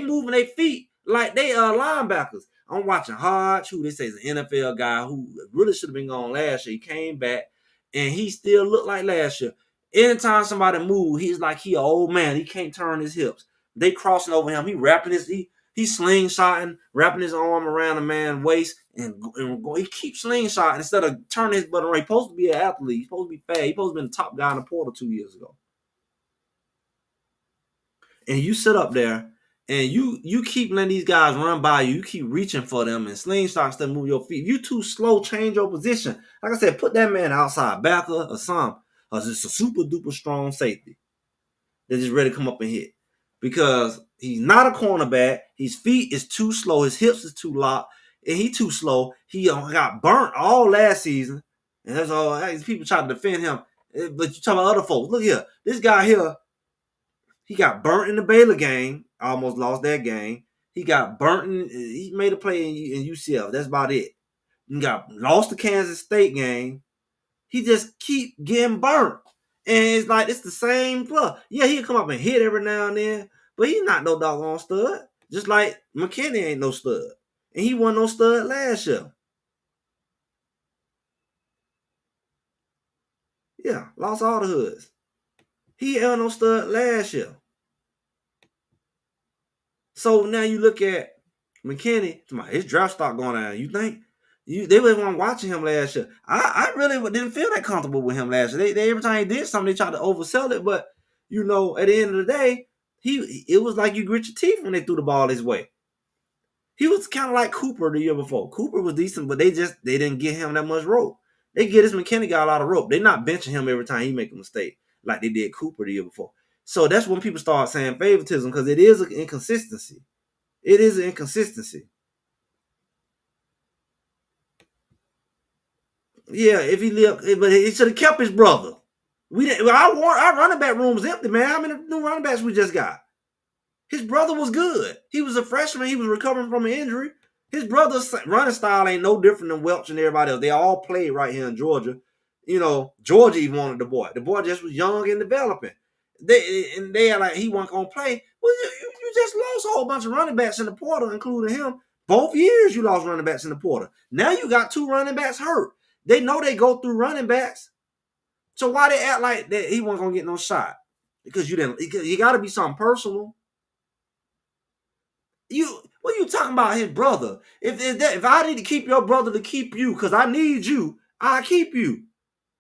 moving their feet like they are linebackers. I'm watching Hodge, who they say is an NFL guy who really should have been gone last year. He came back, and he still looked like last year. Anytime somebody move, he's like he an old man. He can't turn his hips. They crossing over him. He wrapping he's slingshotting, wrapping his arm around a man's waist, and he keeps slingshotting instead of turning his butt around. He's supposed to be an athlete. He's supposed to be fast. He's supposed to be the top guy in the portal 2 years ago. And you sit up there and you keep letting these guys run by you. You keep reaching for them and slingshots to move your feet. If you too slow, change your position. Like I said, put that man outside backer or something. Or just a super duper strong safety that's just ready to come up and hit. Because he's not a cornerback. His feet is too slow. His hips is too locked. And he too slow. He got burnt all last season. And that's all. These people try to defend him. But you talking about other folks. Look here. This guy here, he got burnt in the Baylor game. Almost lost that game. He got burnt. He made a play in UCF. That's about it. He got lost the Kansas State game. He just keep getting burnt. And it's like, it's the same play. Yeah, he'll come up and hit every now and then, but he's not no doggone stud. Just like McKinney ain't no stud. And he wasn't no stud last year. Yeah, lost all the hoods. He ain't no stud last year. So now you look at McKinney, his draft stock going down. You think? They weren't watching him last year. I really didn't feel that comfortable with him last year. They every time he did something, they tried to oversell it. But you know, at the end of the day, it was like you grit your teeth when they threw the ball his way. He was kind of like Cooper the year before. Cooper was decent, but they didn't give him that much rope. They get this McKinney guy a lot of rope. They're not benching him every time he make a mistake like they did Cooper the year before. So that's when people start saying favoritism, because it is an inconsistency. It is an inconsistency. Yeah, if he lived, but he should have kept his brother. We didn't. Our running back room was empty, man. How many new running backs we just got? His brother was good. He was a freshman. He was recovering from an injury. His brother's running style ain't no different than Welch and everybody else. They all played right here in Georgia. Georgia even wanted the boy. The boy just was young and developing. They are like, he wasn't gonna play. Well, you just lost a whole bunch of running backs in the portal, including him. Both years you lost running backs in the portal. Now you got 2 running backs hurt. They know they go through running backs. So why they act like that he wasn't gonna get no shot? Because you didn't. You got to be something personal. What are you talking about? His brother? If I need to keep your brother to keep you, because I need you, I keep you.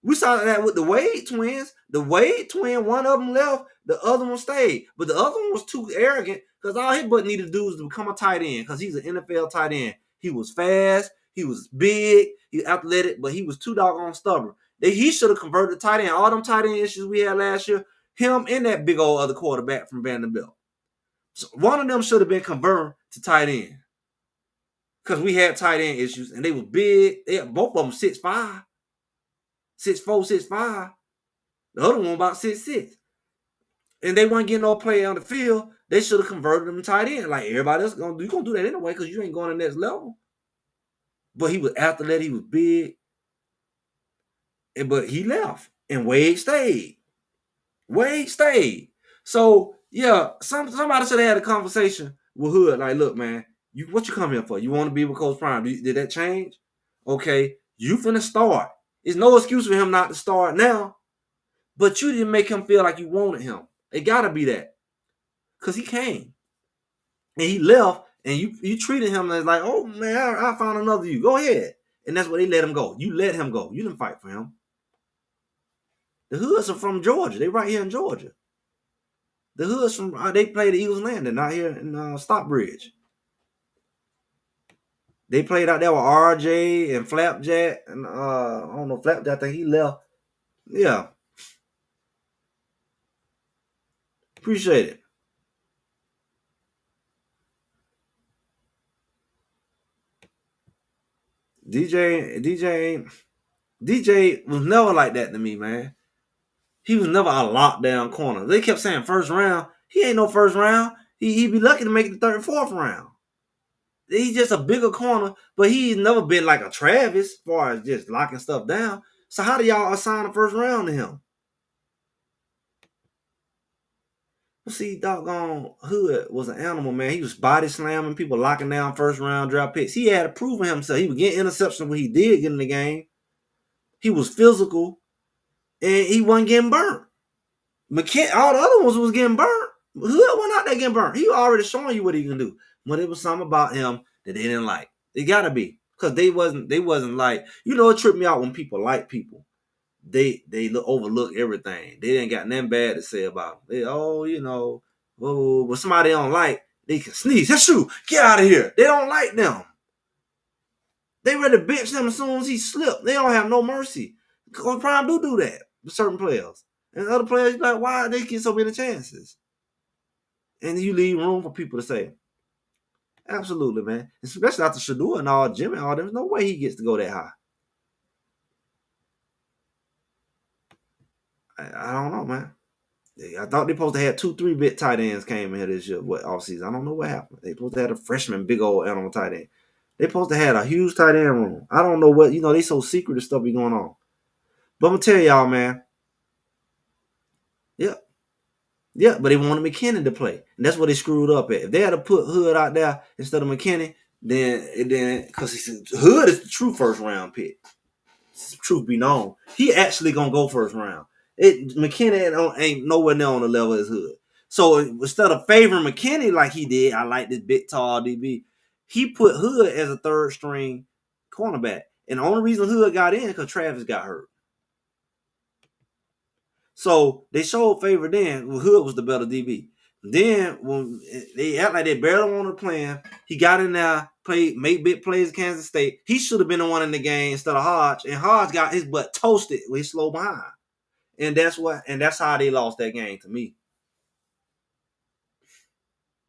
We saw that with the Wade twins. The Wade twin, one of them left, the other one stayed. But the other one was too arrogant, because all his butt needed to do was to become a tight end, because he's an NFL tight end. He was fast, he was big, he was athletic, but he was too doggone stubborn. He should have converted to tight end. All them tight end issues we had last year, him and that big old other quarterback from Vanderbilt. So one of them should have been converted to tight end, because we had tight end issues, and they were big. Both of them 6'5", 6'4", 6'5". The other one about 6'6". And they weren't getting no play on the field. They should have converted them to tight end. Like everybody else gonna do. You're gonna do that anyway, because you ain't going to the next level. But he was athletic, he was big. But he left. And Wade stayed. So yeah, somebody should have had a conversation with Hood. Like, look, man, what you come here for? You want to be with Coach Prime? Did that change? Okay, you finna start. There's no excuse for him not to start now. But you didn't make him feel like you wanted him. It gotta be that. Because he came. And he left, and you treated him as like, oh man, I found another you. Go ahead. And that's why they let him go. You let him go. You didn't fight for him. The Hoods are from Georgia. They right here in Georgia. The Hoods from they play the Eagles Landing out here in Stockbridge. They played out there with RJ and Flapjack, and I don't know, Flapjack, I think he left. Yeah. Appreciate it. DJ was never like that to me, man. He was never a lockdown corner. They kept saying first round. He ain't no first round. He'd be lucky to make the third and fourth round. He's just a bigger corner, but he's never been like a Travis as far as just locking stuff down. So how do y'all assign a first round to him? Well, see, doggone Hood was an animal, man. He was body slamming people, locking down first round draft picks. He had to prove himself. He was getting interceptions when he did get in the game. He was physical, and he wasn't getting burnt. All the other ones was getting burnt. Hood went out there getting burnt. He already showing you what he can do. But it was something about him that they didn't like. It gotta be. Because they wasn't like, it tripped me out when people like people. They overlook everything. They didn't got nothing bad to say about them. When somebody don't like, they can sneeze. That's true. Get out of here. They don't like them. They ready to bench him as soon as he slipped. They don't have no mercy. Coach Prime do that with certain players. And other players, like, why they get so many chances? And you leave room for people to say, absolutely, man. Especially after Shador and all, Jimmy and all, there's no way he gets to go that high. I don't know, man. I thought they supposed to have 2 3-bit tight ends came in here this year, offseason. I don't know what happened. They supposed to have a freshman, big old animal tight end. They supposed to have a huge tight end room. I don't know what, they so secretive stuff be going on. But I'm going to tell y'all, man. Yep. Yeah, but they wanted McKinney to play. And that's what they screwed up at. If they had to put Hood out there instead of McKinney, then because Hood is the true first round pick. Truth be known. He actually going to go first round. McKinney ain't nowhere near on the level as Hood. So instead of favoring McKinney like he did, I like this big tall DB, he put Hood as a third string cornerback. And the only reason Hood got in because Travis got hurt. So they showed favor then. Hood was the better DB. Then when they act like they barely wanted to play him, he got in there, made big plays at Kansas State. He should have been the one in the game instead of Hodge. And Hodge got his butt toasted when he slow behind. And that's how they lost that game to me.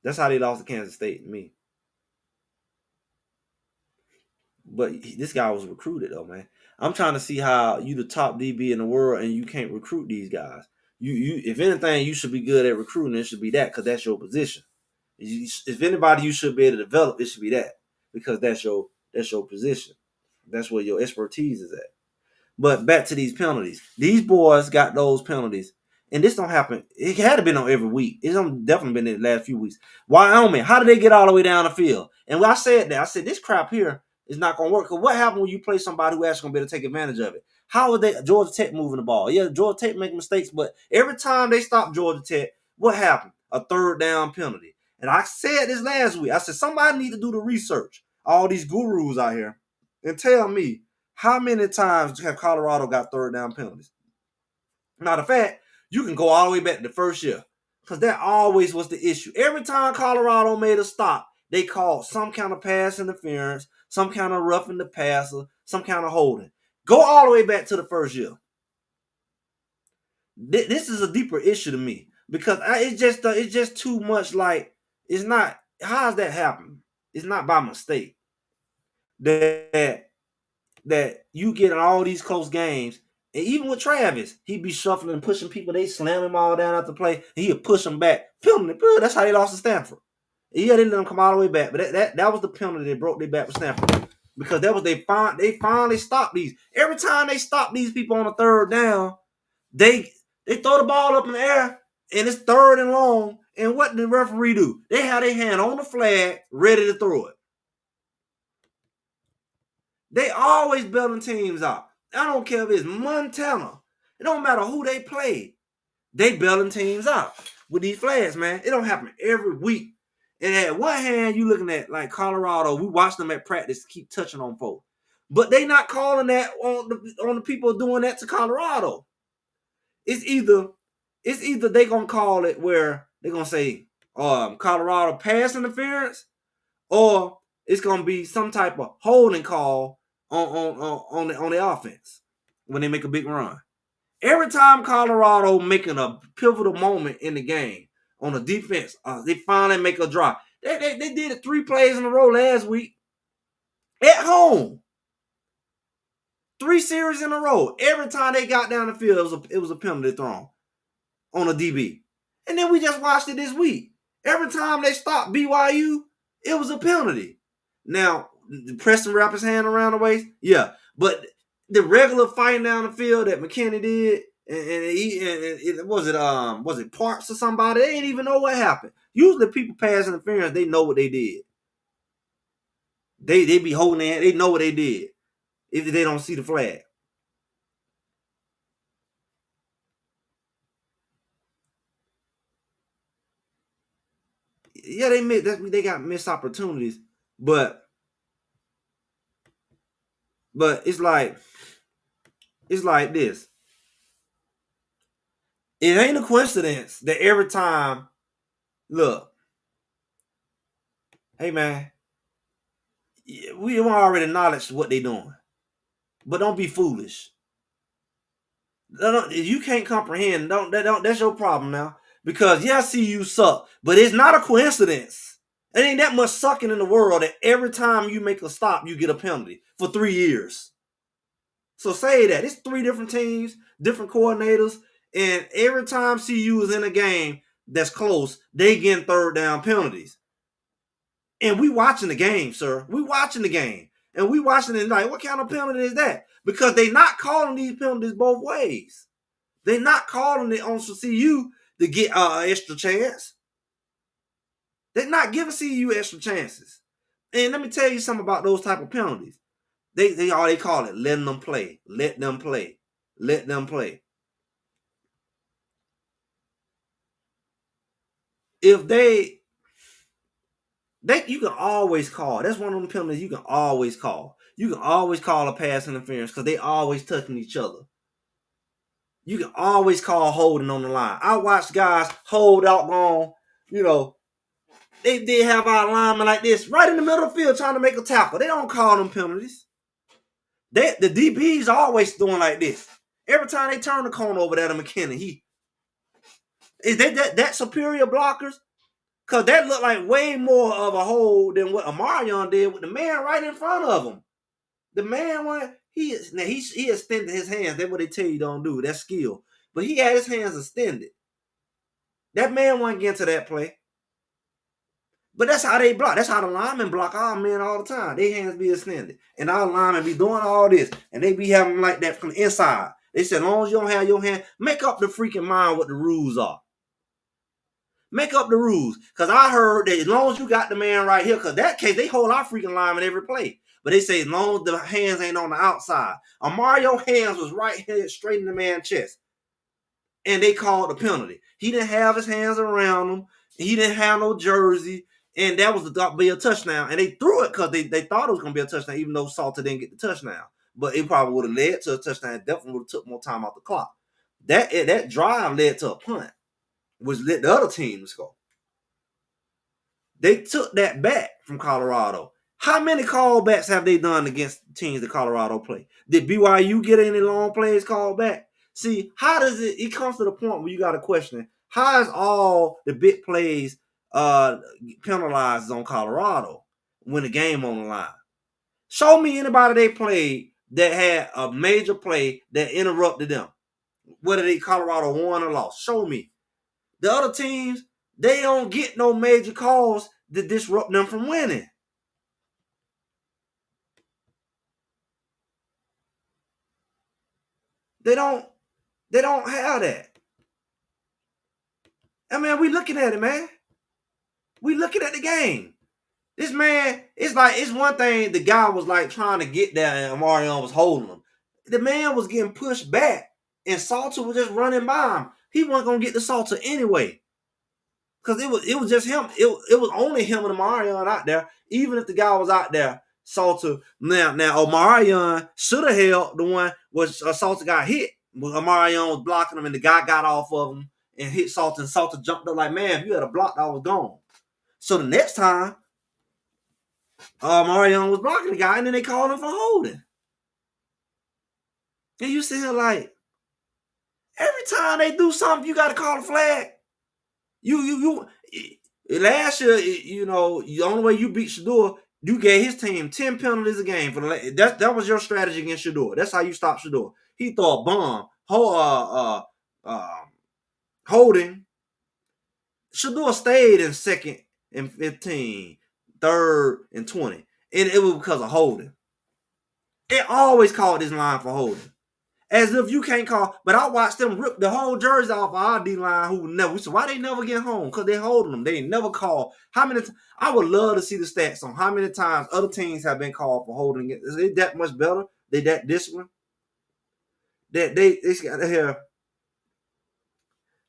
That's how they lost to Kansas State to me. But this guy was recruited though, man. I'm trying to see how you the top DB in the world and you can't recruit these guys. You if anything, you should be good at recruiting. It should be that because that's your position. If anybody you should be able to develop, it should be that because that's your position. That's where your expertise is at. But back to these penalties. These boys got those penalties. And this don't happen. It had to been on every week. It's definitely been in the last few weeks. Wyoming, how did they get all the way down the field? And when I said that, I said this crap here is not going to work. Because what happened when you play somebody who actually going to be able to take advantage of it? How are they? Georgia Tech moving the ball? Yeah, Georgia Tech making mistakes, but every time they stop Georgia Tech, what happened? A third down penalty. And I said this last week. I said somebody need to do the research. All these gurus out here and tell me how many times have Colorado got third down penalties? Matter of fact, you can go all the way back to the first year because that always was the issue. Every time Colorado made a stop, they called some kind of pass interference, some kind of roughing the passer, some kind of holding. Go all the way back to the first year. This is a deeper issue to me because it's just too much. Like it's not. How does that happen? It's not by mistake that you get in all these close games. And even with Travis, he'd be shuffling and pushing people. They slam him all down at the play, and he'd push them back. Penalty. That's how they lost to Stanford. Yeah, they let them come all the way back. But that was the penalty that broke their back with Stanford. Because that was they finally stopped these. Every time they stop these people on the third down, they throw the ball up in the air, and it's third and long. And what did the referee do? They had their hand on the flag, ready to throw it. They always bailing teams out. I don't care if it's Montana. It don't matter who they play. They bailing teams out with these flags, man. It don't happen every week. And at one hand, you looking at like Colorado. We watch them at practice keep touching on folks. But they not calling that on the people doing that to Colorado. It's either they gonna call it where they're gonna say Colorado pass interference, or it's gonna be some type of holding call on the offense when they make a big run. Every time Colorado making a pivotal moment in the game on the defense, they finally make a drop. They did it 3 plays in a row last week at home. 3 series in a row. Every time they got down the field, it was a penalty thrown on a DB. And then we just watched it this week. Every time they stopped BYU, it was a penalty. Now, Preston wrap his hand around the waist, yeah. But the regular fighting down the field that McKinney did, and was it Parks or somebody? They didn't even know what happened. Usually, people pass interference, they know what they did. They be holding their hand, they know what they did if they don't see the flag. Yeah, they got missed opportunities, but it's like this. It ain't a coincidence that every time, look, hey man, we already acknowledge what they doing, but don't be foolish. If you can't comprehend, that's your problem now. Because yeah, I see you suck, but it's not a coincidence. It ain't that much sucking in the world that every time you make a stop, you get a penalty for 3 years. So say that it's 3 different teams, different coordinators, and every time CU is in a game that's close, they getting third down penalties. And we watching the game, sir. We watching the game. And we watching it like, what kind of penalty is that? Because they not calling these penalties both ways. They not calling it on CU to get an extra chance. They're not giving CU extra chances. And let me tell you something about those type of penalties. They call it letting them play. Let them play. Let them play. If you can always call. That's one of them penalties you can always call. You can always call a pass interference because they always touching each other. You can always call holding on the line. I watched guys hold out on, they did have our linemen like this right in the middle of the field trying to make a tackle. They don't call them penalties. The DBs are always doing like this. Every time they turn the corner over there to McKinney, is that superior blockers? Cause that looked like way more of a hold than what Amarion did with the man right in front of him. The man one, he extended his hands. That's what they tell you don't do. That's skill. But he had his hands extended. That man wasn't getting to that play. But that's how they block. That's how the linemen block our men all the time. Their hands be extended. And our linemen be doing all this. And they be having like that from the inside. They said, as long as you don't have your hand, make up the freaking mind what the rules are. Make up the rules. Because I heard that as long as you got the man right here, because that case, they hold our freaking lineman every play. But they say as long as the hands ain't on the outside. Mario hands was right here straight in the man's chest. And they called the penalty. He didn't have his hands around him. He didn't have no jersey. And that was the be a touchdown. And they threw it because they thought it was going to be a touchdown, even though Salter didn't get the touchdown. But it probably would have led to a touchdown. It definitely would have took more time off the clock. That drive led to a punt, which let the other team score. They took that back from Colorado. How many callbacks have they done against teams that Colorado play? Did BYU get any long plays called back? See, how does it comes to the point where you got to question, how is all the big plays penalized on Colorado when the game on the line? Show me anybody they played that had a major play that interrupted them. Whether they Colorado won or lost. Show me. The other teams, they don't get no major calls that disrupt them from winning. They don't have that. I mean, we looking at it, man. We looking at the game. This man, it's one thing the guy was like trying to get there and Marion was holding him. The man was getting pushed back and Salter was just running by him. He wasn't going to get the Salter anyway. Because it was just him. It was only him and Marion out there. Even if the guy was out there, Salter. Now Omarion should have held the one where Salter got hit. But Omarion was blocking him and the guy got off of him and hit Salter. And Salter jumped up like, man, if you had a block, I was gone. So the next time, Omarion was blocking the guy and then they called him for holding. And you see him like, every time they do something, you got to call a flag. You last year, you know, the only way you beat Shador, you gave his team 10 penalties a game for that was your strategy against Shador. That's how you stop Shador. He threw a bomb, holding. Shador stayed in second and 15, third and 20, and it was because of holding. It always called this line for holding. As if you can't call, but I watched them rip the whole jersey off our D-line who never, we said, why they never get home? Because they holding them. They never call. How many, I would love to see the stats on how many times other teams have been called for holding it. Is it that much better? They that disciplined? That they got here.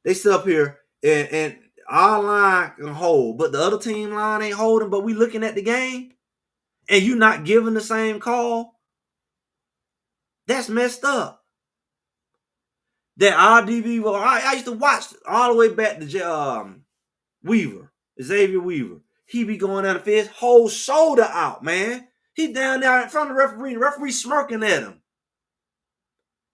They sit up here and our line can hold, but the other team line ain't holding, but we looking at the game and you not giving the same call. That's messed up. That RDB, well, I used to watch all the way back to Weaver, Xavier Weaver. He be going down the field, whole shoulder out, man. He down there in front of the referee smirking at him.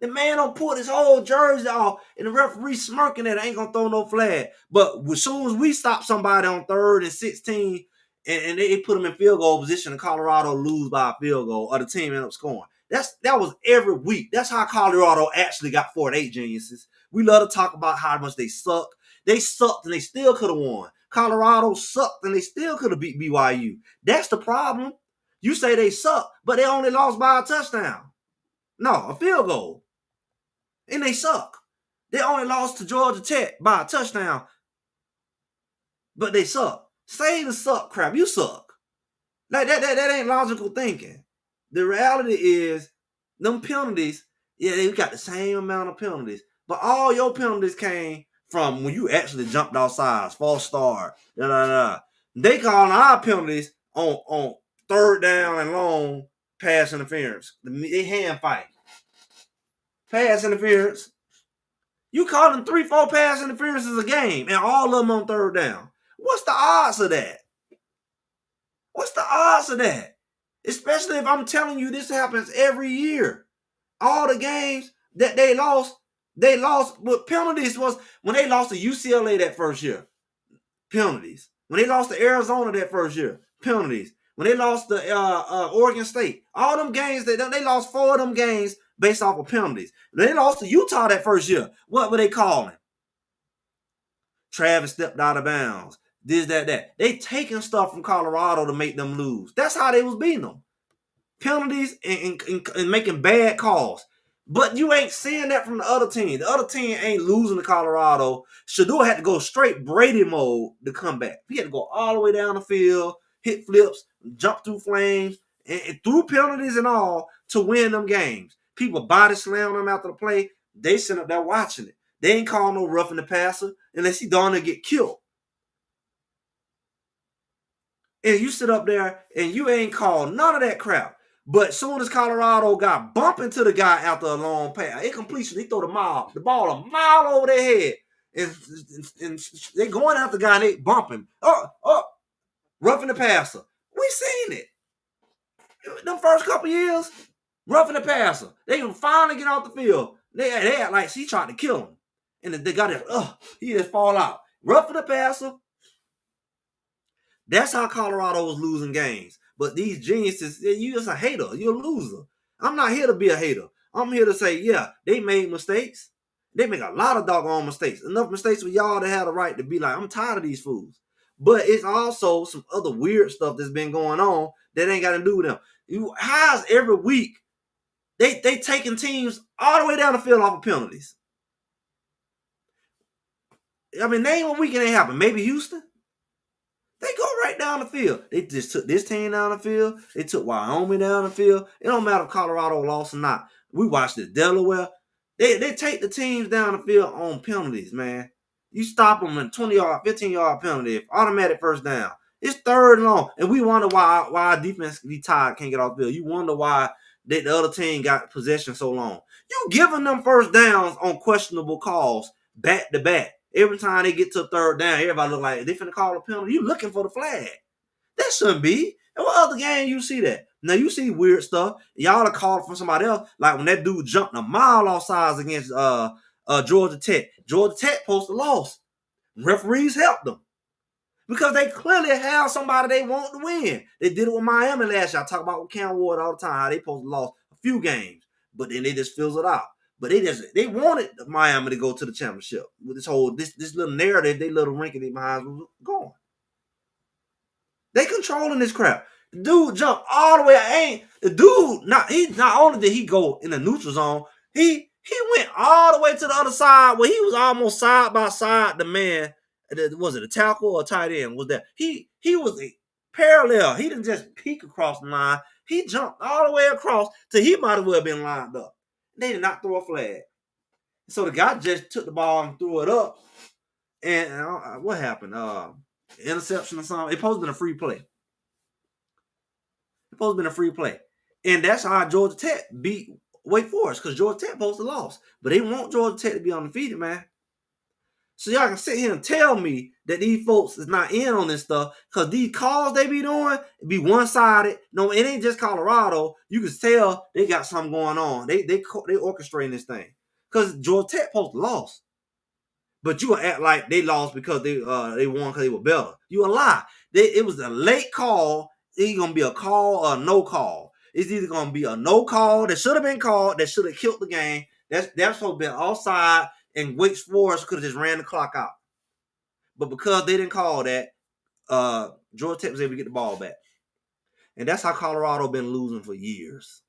The man don't put his whole jersey off, and the referee smirking at him, ain't gonna throw no flag. But as soon as we stop somebody on 3rd and 16, and they put them in field goal position, and Colorado lose by a field goal, or the team end up scoring. That was every week. That's how Colorado actually got 4-8 geniuses. We love to talk about how much they suck. They sucked and they still could have won. Colorado sucked and they still could have beat BYU. That's the problem. You say they suck, but they only lost by a touchdown. No, a field goal. And they suck. They only lost to Georgia Tech by a touchdown. But they suck. Say the suck crap. You suck. Like that ain't logical thinking. The reality is, them penalties, yeah, they got the same amount of penalties. But all your penalties came from when you actually jumped outside, false start, They calling our penalties on 3rd down and long pass interference. They hand fight. Pass interference. You call them 3-4 pass interferences a game, and all of them on 3rd down. What's the odds of that? What's the odds of that? Especially if I'm telling you this happens every year. All the games that they lost with penalties was when they lost to UCLA that first year. Penalties. When they lost to Arizona that first year, penalties. When they lost to Oregon State, all them games, they lost 4 of them games based off of penalties. When they lost to Utah that first year, what were they calling? Travis stepped out of bounds. This, that. They taking stuff from Colorado to make them lose. That's how they was beating them. Penalties and making bad calls. But you ain't seeing that from the other team. The other team ain't losing to Colorado. Shedeur had to go straight Brady mode to come back. He had to go all the way down the field, hit flips, jump through flames, and through penalties and all to win them games. People body slamming them after the play. They sit up there watching it. They ain't calling no roughing the passer unless he darn near get killed. And you sit up there and you ain't called none of that crap. But soon as Colorado got bumping to the guy after a long pass, incompletion, they throw the ball a mile over their head. And they going after the guy and they bumping. Roughing the passer. We seen it. Them first couple years, roughing the passer. They can finally get off the field. They act like she tried to kill him. And they got it, he just fall out. Roughing the passer. That's how Colorado was losing games. But these geniuses, you just a hater. You're a loser. I'm not here to be a hater. I'm here to say, yeah, they made mistakes. They make a lot of doggone mistakes. Enough mistakes for y'all to have the right to be like, I'm tired of these fools. But it's also some other weird stuff that's been going on that ain't got to do with them. How's every week they taking teams all the way down the field off of penalties? I mean, name a week it ain't happen. Maybe Houston? They go right down the field. They just took this team down the field. They took Wyoming down the field. It don't matter if Colorado lost or not. We watched it. Delaware. They take the teams down the field on penalties, man. You stop them in 20-yard, 15-yard penalty, automatic first down. It's third and long. And we wonder why our defense be tired, can't get off the field. You wonder why the other team got possession so long. You giving them first downs on questionable calls back to back. Every time they get to third down, everybody look like they finna call a penalty. You looking for the flag. That shouldn't be. And what other game you see that? Now you see weird stuff. Y'all are called from somebody else. Like when that dude jumped a mile off sides against Georgia Tech. Georgia Tech posted a loss. Referees helped them. Because they clearly have somebody they want to win. They did it with Miami last year. I talk about with Cam Ward all the time. How they supposed to lost a few games. But then they just fills it out. But they wanted Miami to go to the championship with this whole this little narrative, they little rinkety behind was going. They controlling this crap. The dude jumped all the way. Not only did he go in the neutral zone, he went all the way to the other side where he was almost side by side the man. Was it a tackle or a tight end? Was that he was parallel? He didn't just peek across the line. He jumped all the way across till he might as well been lined up. They did not throw a flag. So the guy just took the ball and threw it up. And what happened? Interception or something. It supposed to be a free play. And that's how Georgia Tech beat Wake Forest, because Georgia Tech supposed to loss. But they want Georgia Tech to be undefeated, man. So y'all can sit here and tell me that these folks is not in on this stuff, because these calls they be doing be one-sided. No, it ain't just Colorado. You can tell they got something going on. They orchestrating this thing. Because Georgia Tech supposed to lost. But you gonna act like they lost because they won because they were better. You a lie. It was a late call. It's gonna be a call or a no call. It's either gonna be a no call that should have been called, that should have killed the game. That's supposed to be offside, and Wake Forest could have just ran the clock out. But because they didn't call that, Georgia Tech was able to get the ball back. And that's how Colorado been losing for years.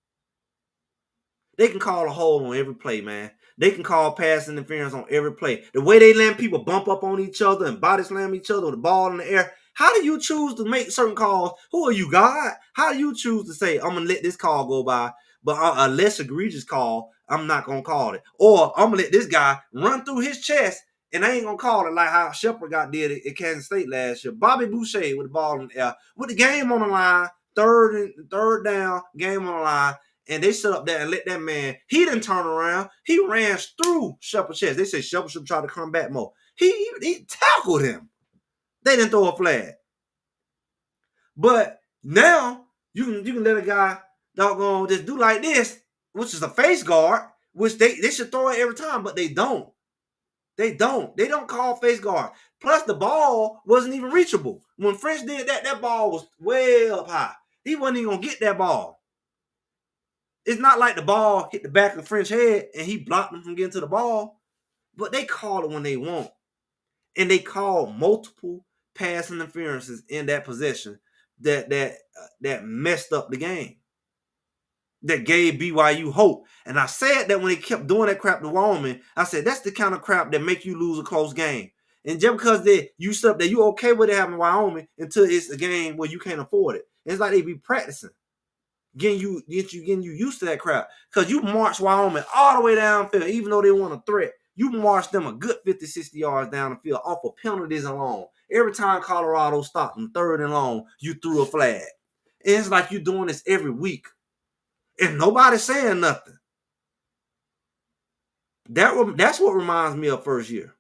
They can call a hold on every play, man. They can call pass interference on every play. The way they let people bump up on each other and body slam each other with the ball in the air. How do you choose to make certain calls? Who are you, God? How do you choose to say, I'm going to let this call go by, but a less egregious call, I'm not going to call it? Or I'm going to let this guy run through his chest and I ain't going to call it like how Shepard did it at Kansas State last year. Bobby Boucher with the ball in the air, with the game on the line, third down, game on the line. And they sit up there and let that man, he didn't turn around. He ran through Shepard's chest. They said Shepard should try to come back more. He tackled him. They didn't throw a flag. But now you can let a guy doggone just do like this, which is a face guard, which they should throw it every time, but they don't. They don't call face guard. Plus, the ball wasn't even reachable. When French did that, that ball was way up high. He wasn't even going to get that ball. It's not like the ball hit the back of the French head and he blocked him from getting to the ball. But they call it when they want. And they call multiple pass interferences in that possession that messed up the game. That gave BYU hope. And I said that when they kept doing that crap to Wyoming, I said that's the kind of crap that make you lose a close game. And just because you stuff that you okay with it having Wyoming until it's a game where you can't afford it. It's like they be practicing, getting you used to that crap. Because you march Wyoming all the way downfield, even though they want a threat. You march them a good 50, 60 yards down the field off of penalties and long. Every time Colorado stopped them, 3rd and long, you threw a flag. And it's like you're doing this every week. And nobody's saying nothing. That's what reminds me of first year.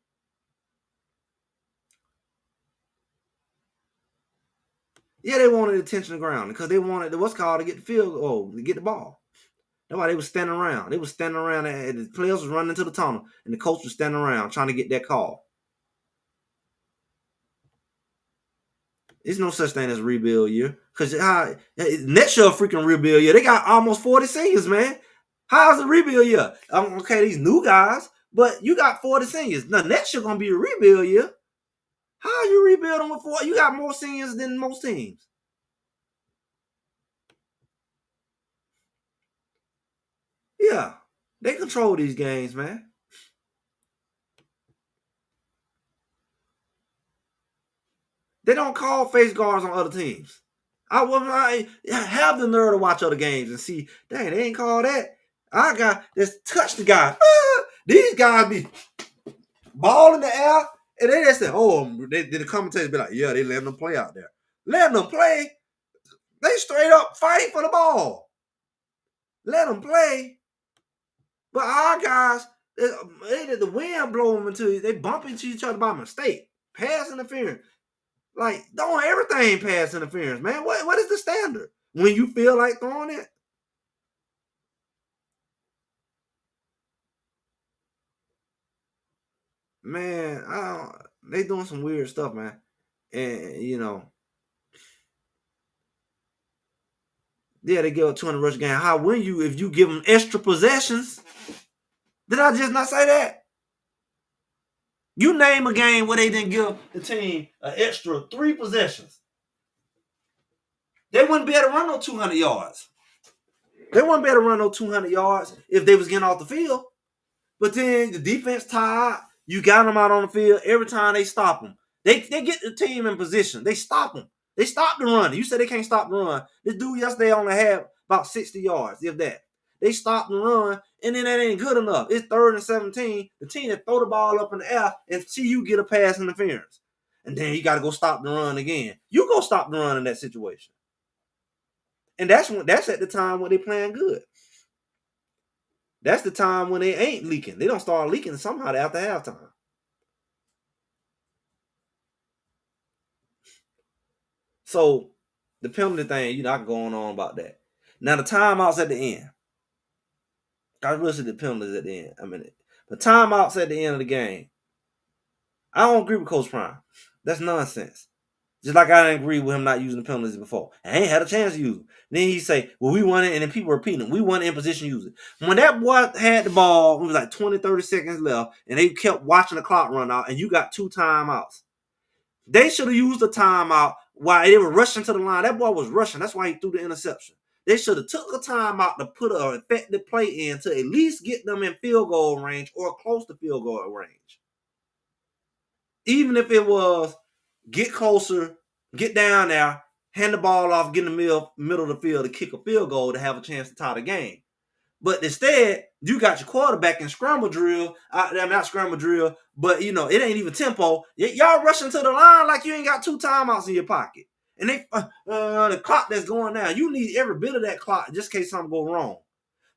Yeah, they wanted attention to ground because they wanted what's called to get the field goal, to get the ball. That's why they was standing around. They was standing around and the players was running into the tunnel and the coach was standing around trying to get that call. There's no such thing as a rebuild year. Because next year a freaking rebuild year. They got almost 40 seniors, man. How's a rebuild year? Okay, these new guys, but you got 40 seniors. Now next year gonna be a rebuild year. How are you rebuilding with 40? You got more seniors than most teams. Yeah, they control these games, man. They don't call face guards on other teams. I have the nerve to watch other games and see, dang, they ain't call that. I got this touch the guy. These guys be ball in the air, and they just say, the commentators be like, yeah, they letting them play out there. Letting them play. They straight up fight for the ball. Let them play. But our guys, the wind blow them into they bump into each other by mistake. Pass interference. Like, don't everything pass interference, man. What is the standard? When you feel like throwing it? Man, they doing some weird stuff, man. And, yeah, they give up 200 rush game. How win you if you give them extra possessions? Did I just not say that? You name a game where they didn't give the team an extra 3 possessions. They wouldn't be able to run no 200 yards. They wouldn't be able to run no 200 yards if they was getting off the field. But then the defense tied. You got them out on the field every time they stop them. They get the team in position. They stop them. They stop the run. You said they can't stop the run. This dude yesterday only had about 60 yards, if that. They stopped the run, and then that ain't good enough. It's 3rd and 17. The team that throw the ball up in the air and see you get a pass interference. And then you got to go stop the run again. You go stop the run in that situation. And that's at the time when they playing good. That's the time when they ain't leaking. They don't start leaking somehow after halftime. So the penalty thing, you're not going on about that. Now the timeouts at the end. I really see the penalties at the end. The timeouts at the end of the game. I don't agree with Coach Prime. That's nonsense. Just like I didn't agree with him not using the penalties before. I ain't had a chance to use them. Then he say, well, we won it, and then people repeating it. We won it in position to use it. When that boy had the ball, it was like 20, 30 seconds left, and they kept watching the clock run out, and you got 2 timeouts. They should have used the timeout while they were rushing to the line. That boy was rushing. That's why he threw the interception. They should have took a timeout to put an effective play in to at least get them in field goal range or close to field goal range. Even if it was get closer, get down there, hand the ball off, get in the middle of the field to kick a field goal to have a chance to tie the game. But instead, you got your quarterback in scramble drill. Not scramble drill, but, it ain't even tempo. Y'all rushing to the line like you ain't got 2 timeouts in your pocket. And the clock that's going down, you need every bit of that clock just in case something go wrong.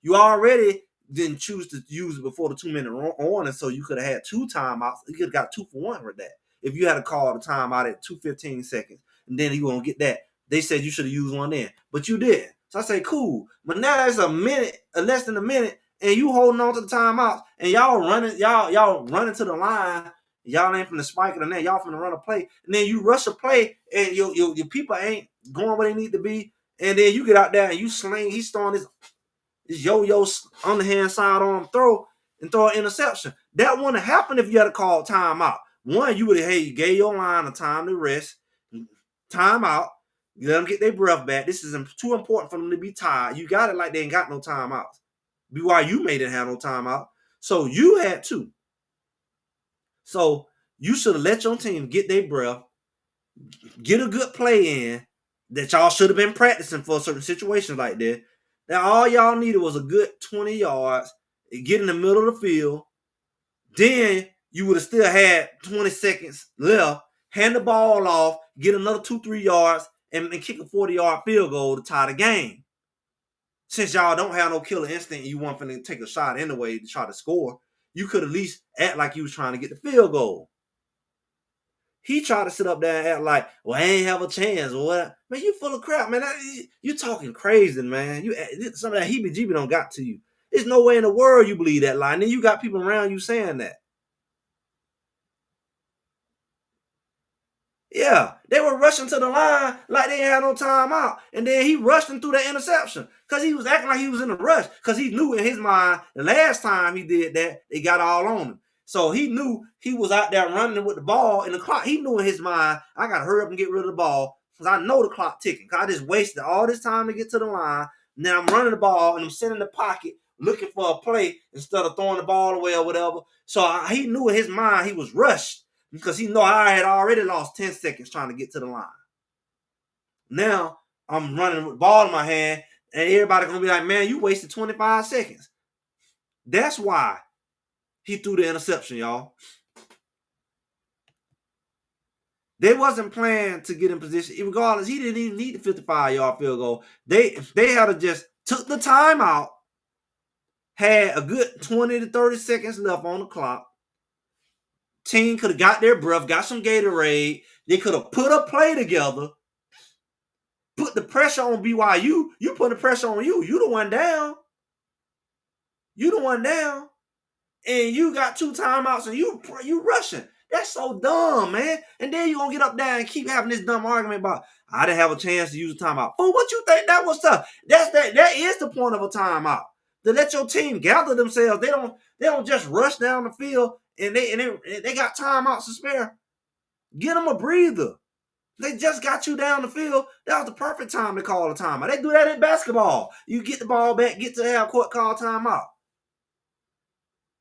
You already didn't choose to use it before the 2-minute warning, so you could have had 2 timeouts. You could have got 2 for 1 with that. If you had to call the timeout at 2:15 seconds, and then you won't get that. They said you should have used one then, but you didn't. So I say, cool. But now it's a minute, less than a minute, and you holding on to the timeouts, and y'all running to the line Y'all ain't finna spike it on that. Y'all finna run a play. And then you rush a play and your people ain't going where they need to be. And then you get out there and you sling. He's throwing this yo-yo underhand sidearm throw and throw an interception. That wouldn't have happened if you had to call timeout. One, you would have, hey, you gave your line a time to rest. Timeout. You let them get their breath back. This is too important for them to be tired. You got it like they ain't got no timeouts. BYU made it have no timeout. So you had to. So you should have let your team get their breath, get a good play in that y'all should have been practicing for a certain situation like this. Now all y'all needed was a good 20 yards, get in the middle of the field. Then you would have still had 20 seconds left, hand the ball off, get another 2-3 yards, and kick a 40-yard field goal to tie the game. Since y'all don't have no killer instinct, you want to take a shot anyway to try to score, you could at least act like you was trying to get the field goal. He tried to sit up there and act like, well, I ain't have a chance or what. Man, you full of crap, man. You talking crazy, man. Some of that heebie-jeebie don't got to you. There's no way in the world you believe that lie. And then you got people around you saying that. Yeah, they were rushing to the line like they had no timeout. And then he rushed them through the interception because he was acting like he was in a rush because he knew in his mind the last time he did that, they got all on him. So he knew he was out there running with the ball in the clock. He knew in his mind, I got to hurry up and get rid of the ball because I know the clock ticking. Because I just wasted all this time to get to the line. Now I'm running the ball and I'm sitting in the pocket looking for a play instead of throwing the ball away or whatever. So he knew in his mind he was rushed because he know I had already lost 10 seconds trying to get to the line. Now I'm running with the ball in my hand and everybody going to be like, man, you wasted 25 seconds. That's why he threw the interception, y'all. They wasn't playing to get in position. Regardless, he didn't even need the 55-yard field goal. They had to just took the time out, had a good 20 to 30 seconds left on the clock. Team could have got their breath, got some Gatorade. They could have put a play together, put the pressure on BYU. You put the pressure on you. You the one down. You the one down. And you got 2 timeouts and you rushing. That's so dumb, man. And then you gonna get up there and keep having this dumb argument about I didn't have a chance to use a timeout. Well, what you think that was tough? That is the point of a timeout. To let your team gather themselves. They don't just rush down the field and they got timeouts to spare. Get them a breather. They just got you down the field. That was the perfect time to call a timeout. They do that in basketball. You get the ball back, get to the half court, call timeout.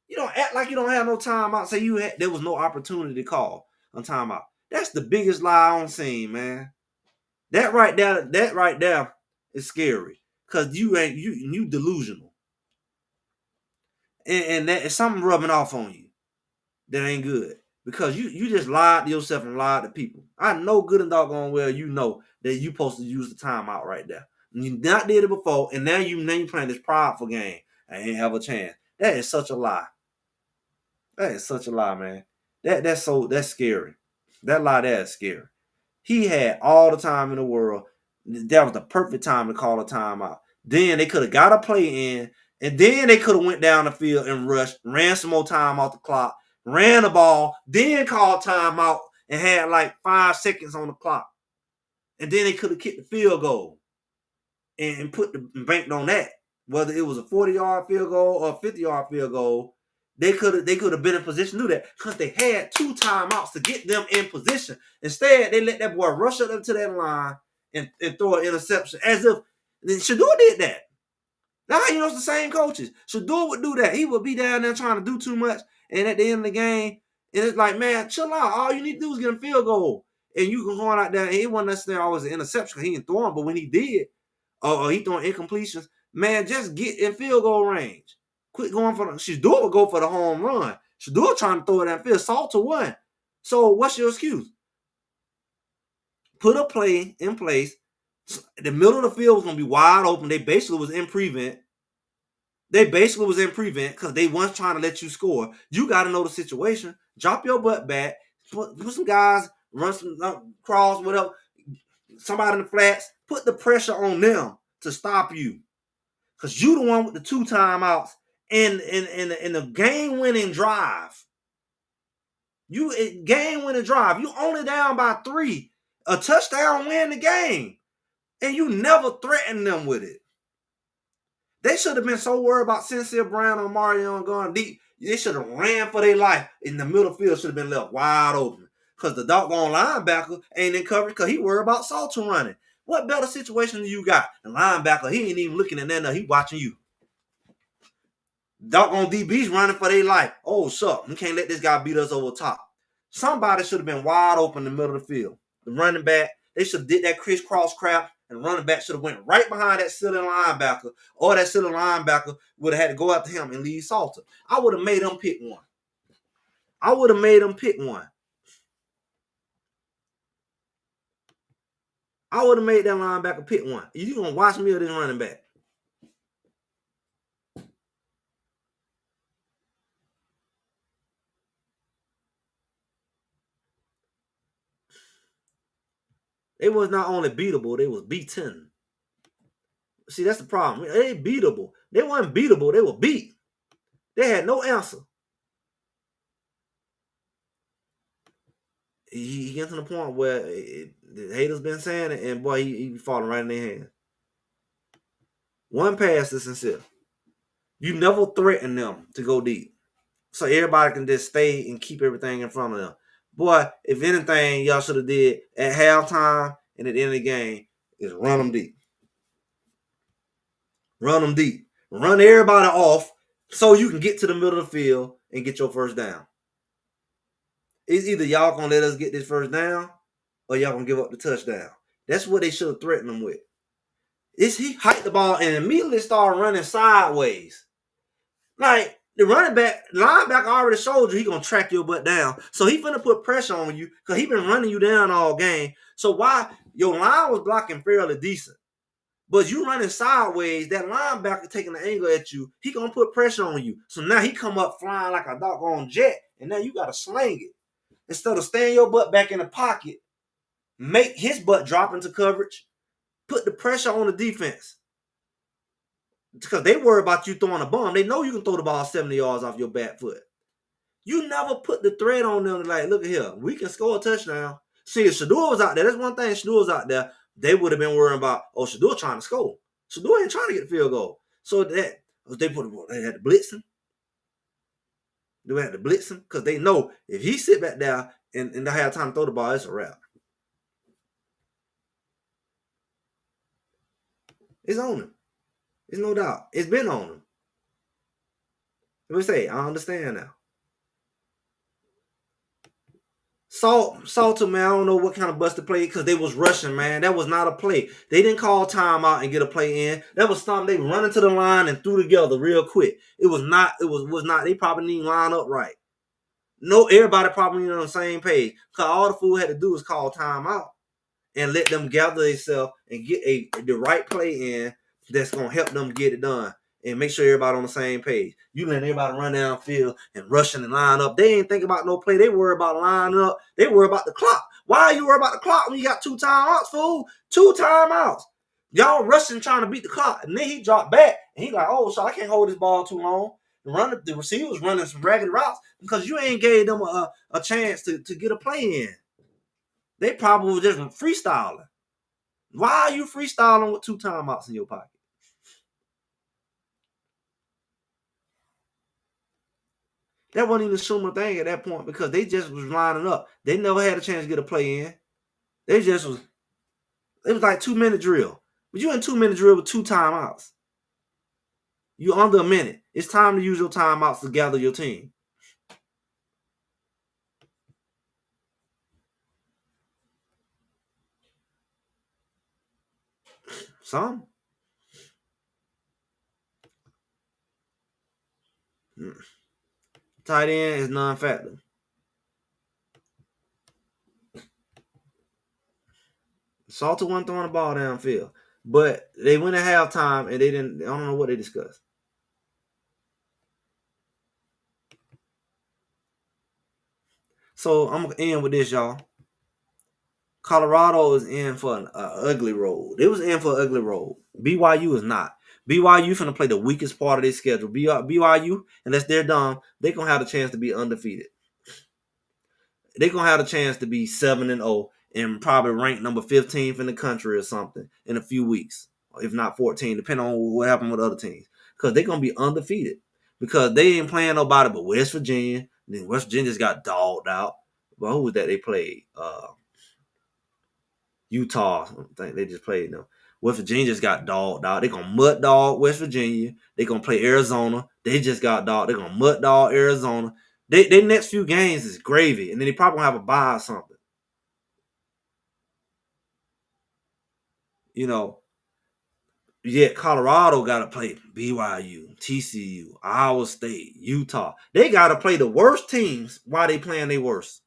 You don't act like you don't have no timeout. Say there was no opportunity to call on timeout. That's the biggest lie on scene, man. That right there is scary. Cause you delusional. And that is something rubbing off on you that ain't good. Because you just lied to yourself and lied to people. I know good and doggone well you know that you supposed to use the timeout right there. And you not did it before, and now you playing this prideful game. I ain't have a chance. That is such a lie. That is such a lie, man. That's scary. That lie there is scary. He had all the time in the world. That was the perfect time to call a timeout. Then they could have got a play in, and then they could have went down the field and rushed, ran some more time off the clock, ran the ball, then called timeout and had like 5 seconds on the clock. And then they could have kicked the field goal and banked on that. Whether it was a 40-yard field goal or a 50-yard field goal, they could have been in position to do that because they had 2 timeouts to get them in position. Instead, they let that boy rush up to that line and throw an interception as if Shador did that. That's how you know it's the same coaches. Shador would do that. He would be down there trying to do too much, and at the end of the game, it's like, man, chill out. All you need to do is get a field goal, and you can go out there. And it wasn't necessarily always an interception because he didn't throw him, but when he did, or he throwing incompletions, man, just get in field goal range. Quit going for the Shador would go for the home run. Shador trying to throw it that field. Salter won. So what's your excuse? Put a play in place. The middle of the field was gonna be wide open. They basically was in prevent. Because they weren't trying to let you score. You got to know the situation. Drop your butt back. Put some guys, run some cross, whatever. Somebody in the flats. Put the pressure on them to stop you. Because you the one with the 2 timeouts in the game-winning drive. You game-winning drive. You only down by 3. A touchdown win the game. And you never threatened them with it. They should have been so worried about Sincere Brown or Mario going deep. They should have ran for their life. In the middle field should have been left wide open. Because the doggone linebacker ain't in coverage because he worried about Salter running. What better situation do you got? The linebacker, he ain't even looking at that. He watching you. Doggone DB's running for their life. Oh, suck. We can't let this guy beat us over top. Somebody should have been wide open in the middle of the field. The running back, they should have did that crisscross crap, and the running back should have went right behind that silly linebacker, or that silly linebacker would have had to go after him and leave Salter. I would have made them pick one. I would have made them pick one. I would have made that linebacker pick one. You going to watch me or this running back? They was not only beatable, they was beaten. See, that's the problem. They ain't beatable. They weren't beatable. They were beat. They had no answer. He gets to the point where the haters been saying it, and boy, he falling right in their hands. One pass is Sincere. You never threaten them to go deep, so everybody can just stay and keep everything in front of them. Boy, if anything, y'all should have did at halftime and at the end of the game is run them deep. Run them deep. Run everybody off so you can get to the middle of the field and get your first down. It's either y'all gonna let us get this first down or y'all gonna give up the touchdown. That's what they should have threatened them with. He hiked the ball and immediately started running sideways. Like the running back, linebacker already showed you he gonna track your butt down. So he finna put pressure on you because he been running you down all game. So why your line was blocking fairly decent, but you running sideways, that linebacker taking the angle at you, he gonna put pressure on you. So now he come up flying like a doggone jet, and now you gotta sling it. Instead of staying your butt back in the pocket, make his butt drop into coverage, put the pressure on the defense. Because they worry about you throwing a bomb. They know you can throw the ball 70 yards off your back foot. You never put the threat on them like, look at here, we can score a touchdown. See, if Shador was out there, that's one thing, Shador was out there, they would have been worrying about, oh, Shador trying to score. Shador ain't trying to get the field goal. So they had to blitz him. They had to blitz him because they know if he sit back there and they have time to throw the ball, it's a wrap. It's on him. It's no doubt. It's been on him. Let me say, I understand now. Salter, man, I don't know what kind of busted play because they was rushing, man. That was not a play. They didn't call timeout and get a play in. That was something they run into the line and threw together real quick. It was not. They probably didn't line up right. No, everybody probably on the same page because all the fool had to do was call timeout and let them gather themselves and get the right play in that's gonna help them get it done and make sure everybody on the same page. You let everybody run downfield and rushing and line up. They ain't think about no play. They worry about lining up. They worry about the clock. Why are you worried about the clock when you got 2 timeouts, fool? 2 timeouts. Y'all rushing trying to beat the clock. And then he dropped back and he like, oh, so I can't hold this ball too long. The receiver was running some ragged routes because you ain't gave them a chance to get a play in. They probably were just freestyling. Why are you freestyling with 2 timeouts in your pocket? That wasn't even assuming a thing at that point because they just was lining up. They never had a chance to get a play in. It was like 2-minute drill. But you in 2-minute drill with 2 timeouts. You under a minute. It's time to use your timeouts to gather your team. Some. Tight end is non-factor. Salter wasn't throwing the ball downfield. But they went at halftime and I don't know what they discussed. So I'm going to end with this, y'all. Colorado is in for an ugly road. It was in for an ugly road. BYU is not. BYU finna play the weakest part of their schedule. BYU, unless they're dumb, they gonna have the chance to be undefeated. they're gonna have a chance to be 7-0 and probably ranked number 15th in the country or something in a few weeks, if not 14, depending on what happened with other teams. Because they're gonna be undefeated. Because they ain't playing nobody but West Virginia. Then West Virginia just got dogged out. But who was that they played? Utah. I think they just played them. West Virginia just got dogged out. They're gonna mud dog West Virginia. They're gonna play Arizona. They just got dogged. They're gonna mud dog Arizona. They next few games is gravy, and then they probably gonna have a bye or something. You know, yet Colorado got to play BYU, TCU, Iowa State, Utah. They got to play the worst teams while they playing their worst.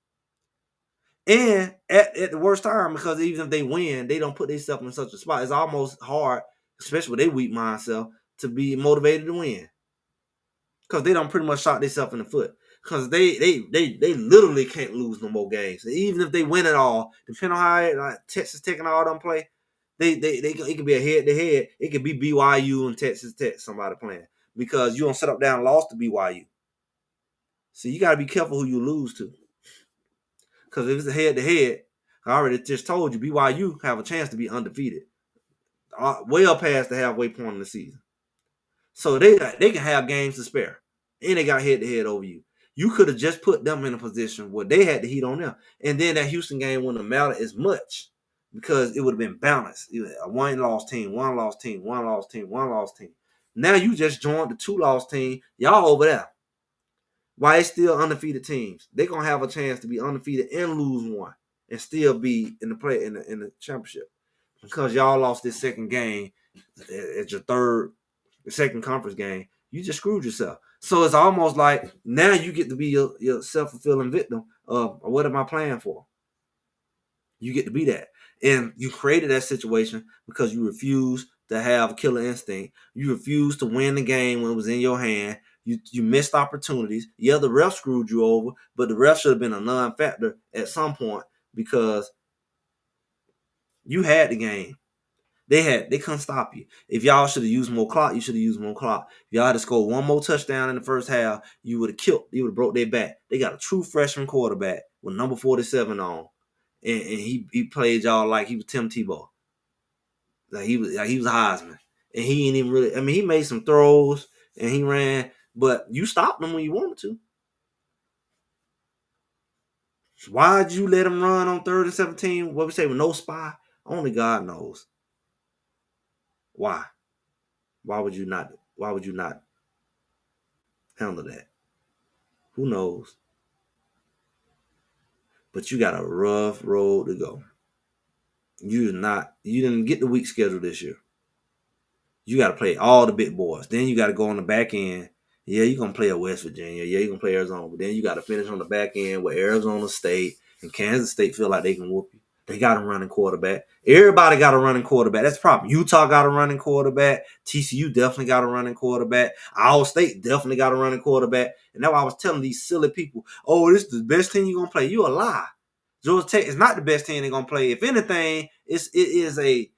And at the worst time, because even if they win, they don't put themselves in such a spot. It's almost hard, especially with their weak mindset, to be motivated to win. Because they don't pretty much shot themselves in the foot. Because they literally can't lose no more games. Even if they win it all, depending on how Texas Tech and all them play, it could be a head to head. It could be BYU and Texas Tech somebody playing because you don't set up down and lost to BYU. So you got to be careful who you lose to. Because if it's a head to head, I already just told you BYU have a chance to be undefeated, well past the halfway point in the season. So they can have games to spare, and they got head to head over you. You could have just put them in a position where they had the heat on them, and then that Houston game wouldn't have mattered as much because it would have been balanced. A one-loss team, one-loss team, one-loss team, one-loss team. Now you just joined the two-loss team. Y'all over there. Why it's still undefeated teams? They're gonna have a chance to be undefeated and lose one, and still be in the championship because y'all lost this second game at your second conference game. You just screwed yourself. So it's almost like now you get to be your self-fulfilling victim of what am I playing for? You get to be that. And you created that situation because you refused to have a killer instinct. You refused to win the game when it was in your hand. You missed opportunities. Yeah, the ref screwed you over, but the ref should have been a non-factor at some point because you had the game. They couldn't stop you. If y'all should have used more clock, you should have used more clock. If y'all had to score one more touchdown in the first half, you would have killed. You would have broke their back. They got a true freshman quarterback with number 47 on, and he played y'all like he was Tim Tebow, like he was a Heisman, and he ain't even really. I mean, he made some throws and he ran, but you stopped him when you wanted to. Why'd you let him run on 3rd and 17? What we say with no spy? Only God knows. Why? Why would you not? Why would you not handle that? Who knows? But you got a rough road to go. You didn't get the weak schedule this year. You got to play all the big boys. Then you got to go on the back end. Yeah, you're going to play at West Virginia. Yeah, you're going to play Arizona. But then you got to finish on the back end with Arizona State and Kansas State feel like they can whoop you. They got a running quarterback. Everybody got a running quarterback. That's the problem. Utah got a running quarterback. TCU definitely got a running quarterback. Iowa State definitely got a running quarterback. And that's why I was telling these silly people, oh, this is the best team you're going to play. You a lie. Georgia Tech is not the best team they're going to play. If anything, it is a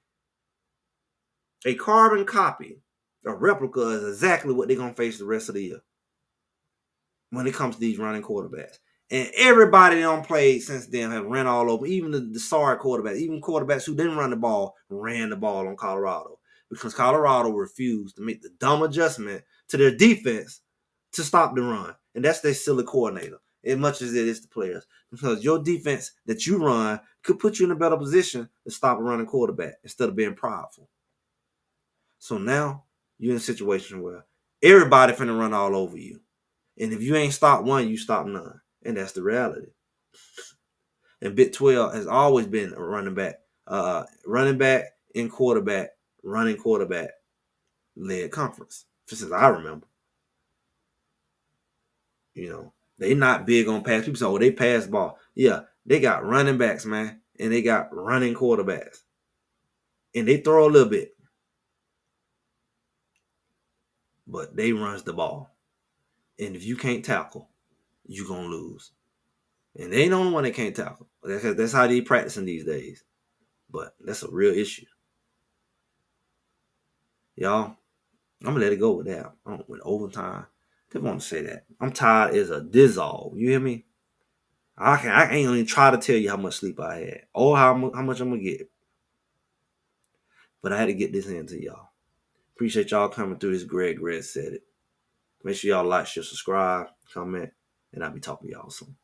carbon copy, a replica is exactly what they're going to face the rest of the year when it comes to these running quarterbacks. And everybody on played since then have ran all over. Even the sorry quarterbacks, even quarterbacks who didn't run the ball, ran the ball on Colorado because Colorado refused to make the dumb adjustment to their defense to stop the run. And that's their silly coordinator, as much as it is the players. Because your defense that you run could put you in a better position to stop a running quarterback instead of being prideful. So now you're in a situation where everybody finna run all over you. And if you ain't stop one, you stop none. And that's the reality. And Big 12 has always been a running back and quarterback, running quarterback led conference. Since I remember. You know, they not big on pass. People say, oh, they pass ball. Yeah, they got running backs, man. And they got running quarterbacks. And they throw a little bit. But they runs the ball. And if you can't tackle, you're going to lose. And they ain't the only one that can't tackle. That's how they practicing these days. But that's a real issue. Y'all, I'm going to let it go with that. With overtime. Just want to say that. I'm tired as a dissolve. You hear me? I ain't even try to tell you how much sleep I had or how much I'm gonna get. But I had to get this into y'all. Appreciate y'all coming through this. Greg said it. Make sure y'all like, share, subscribe, comment, and I'll be talking to y'all soon.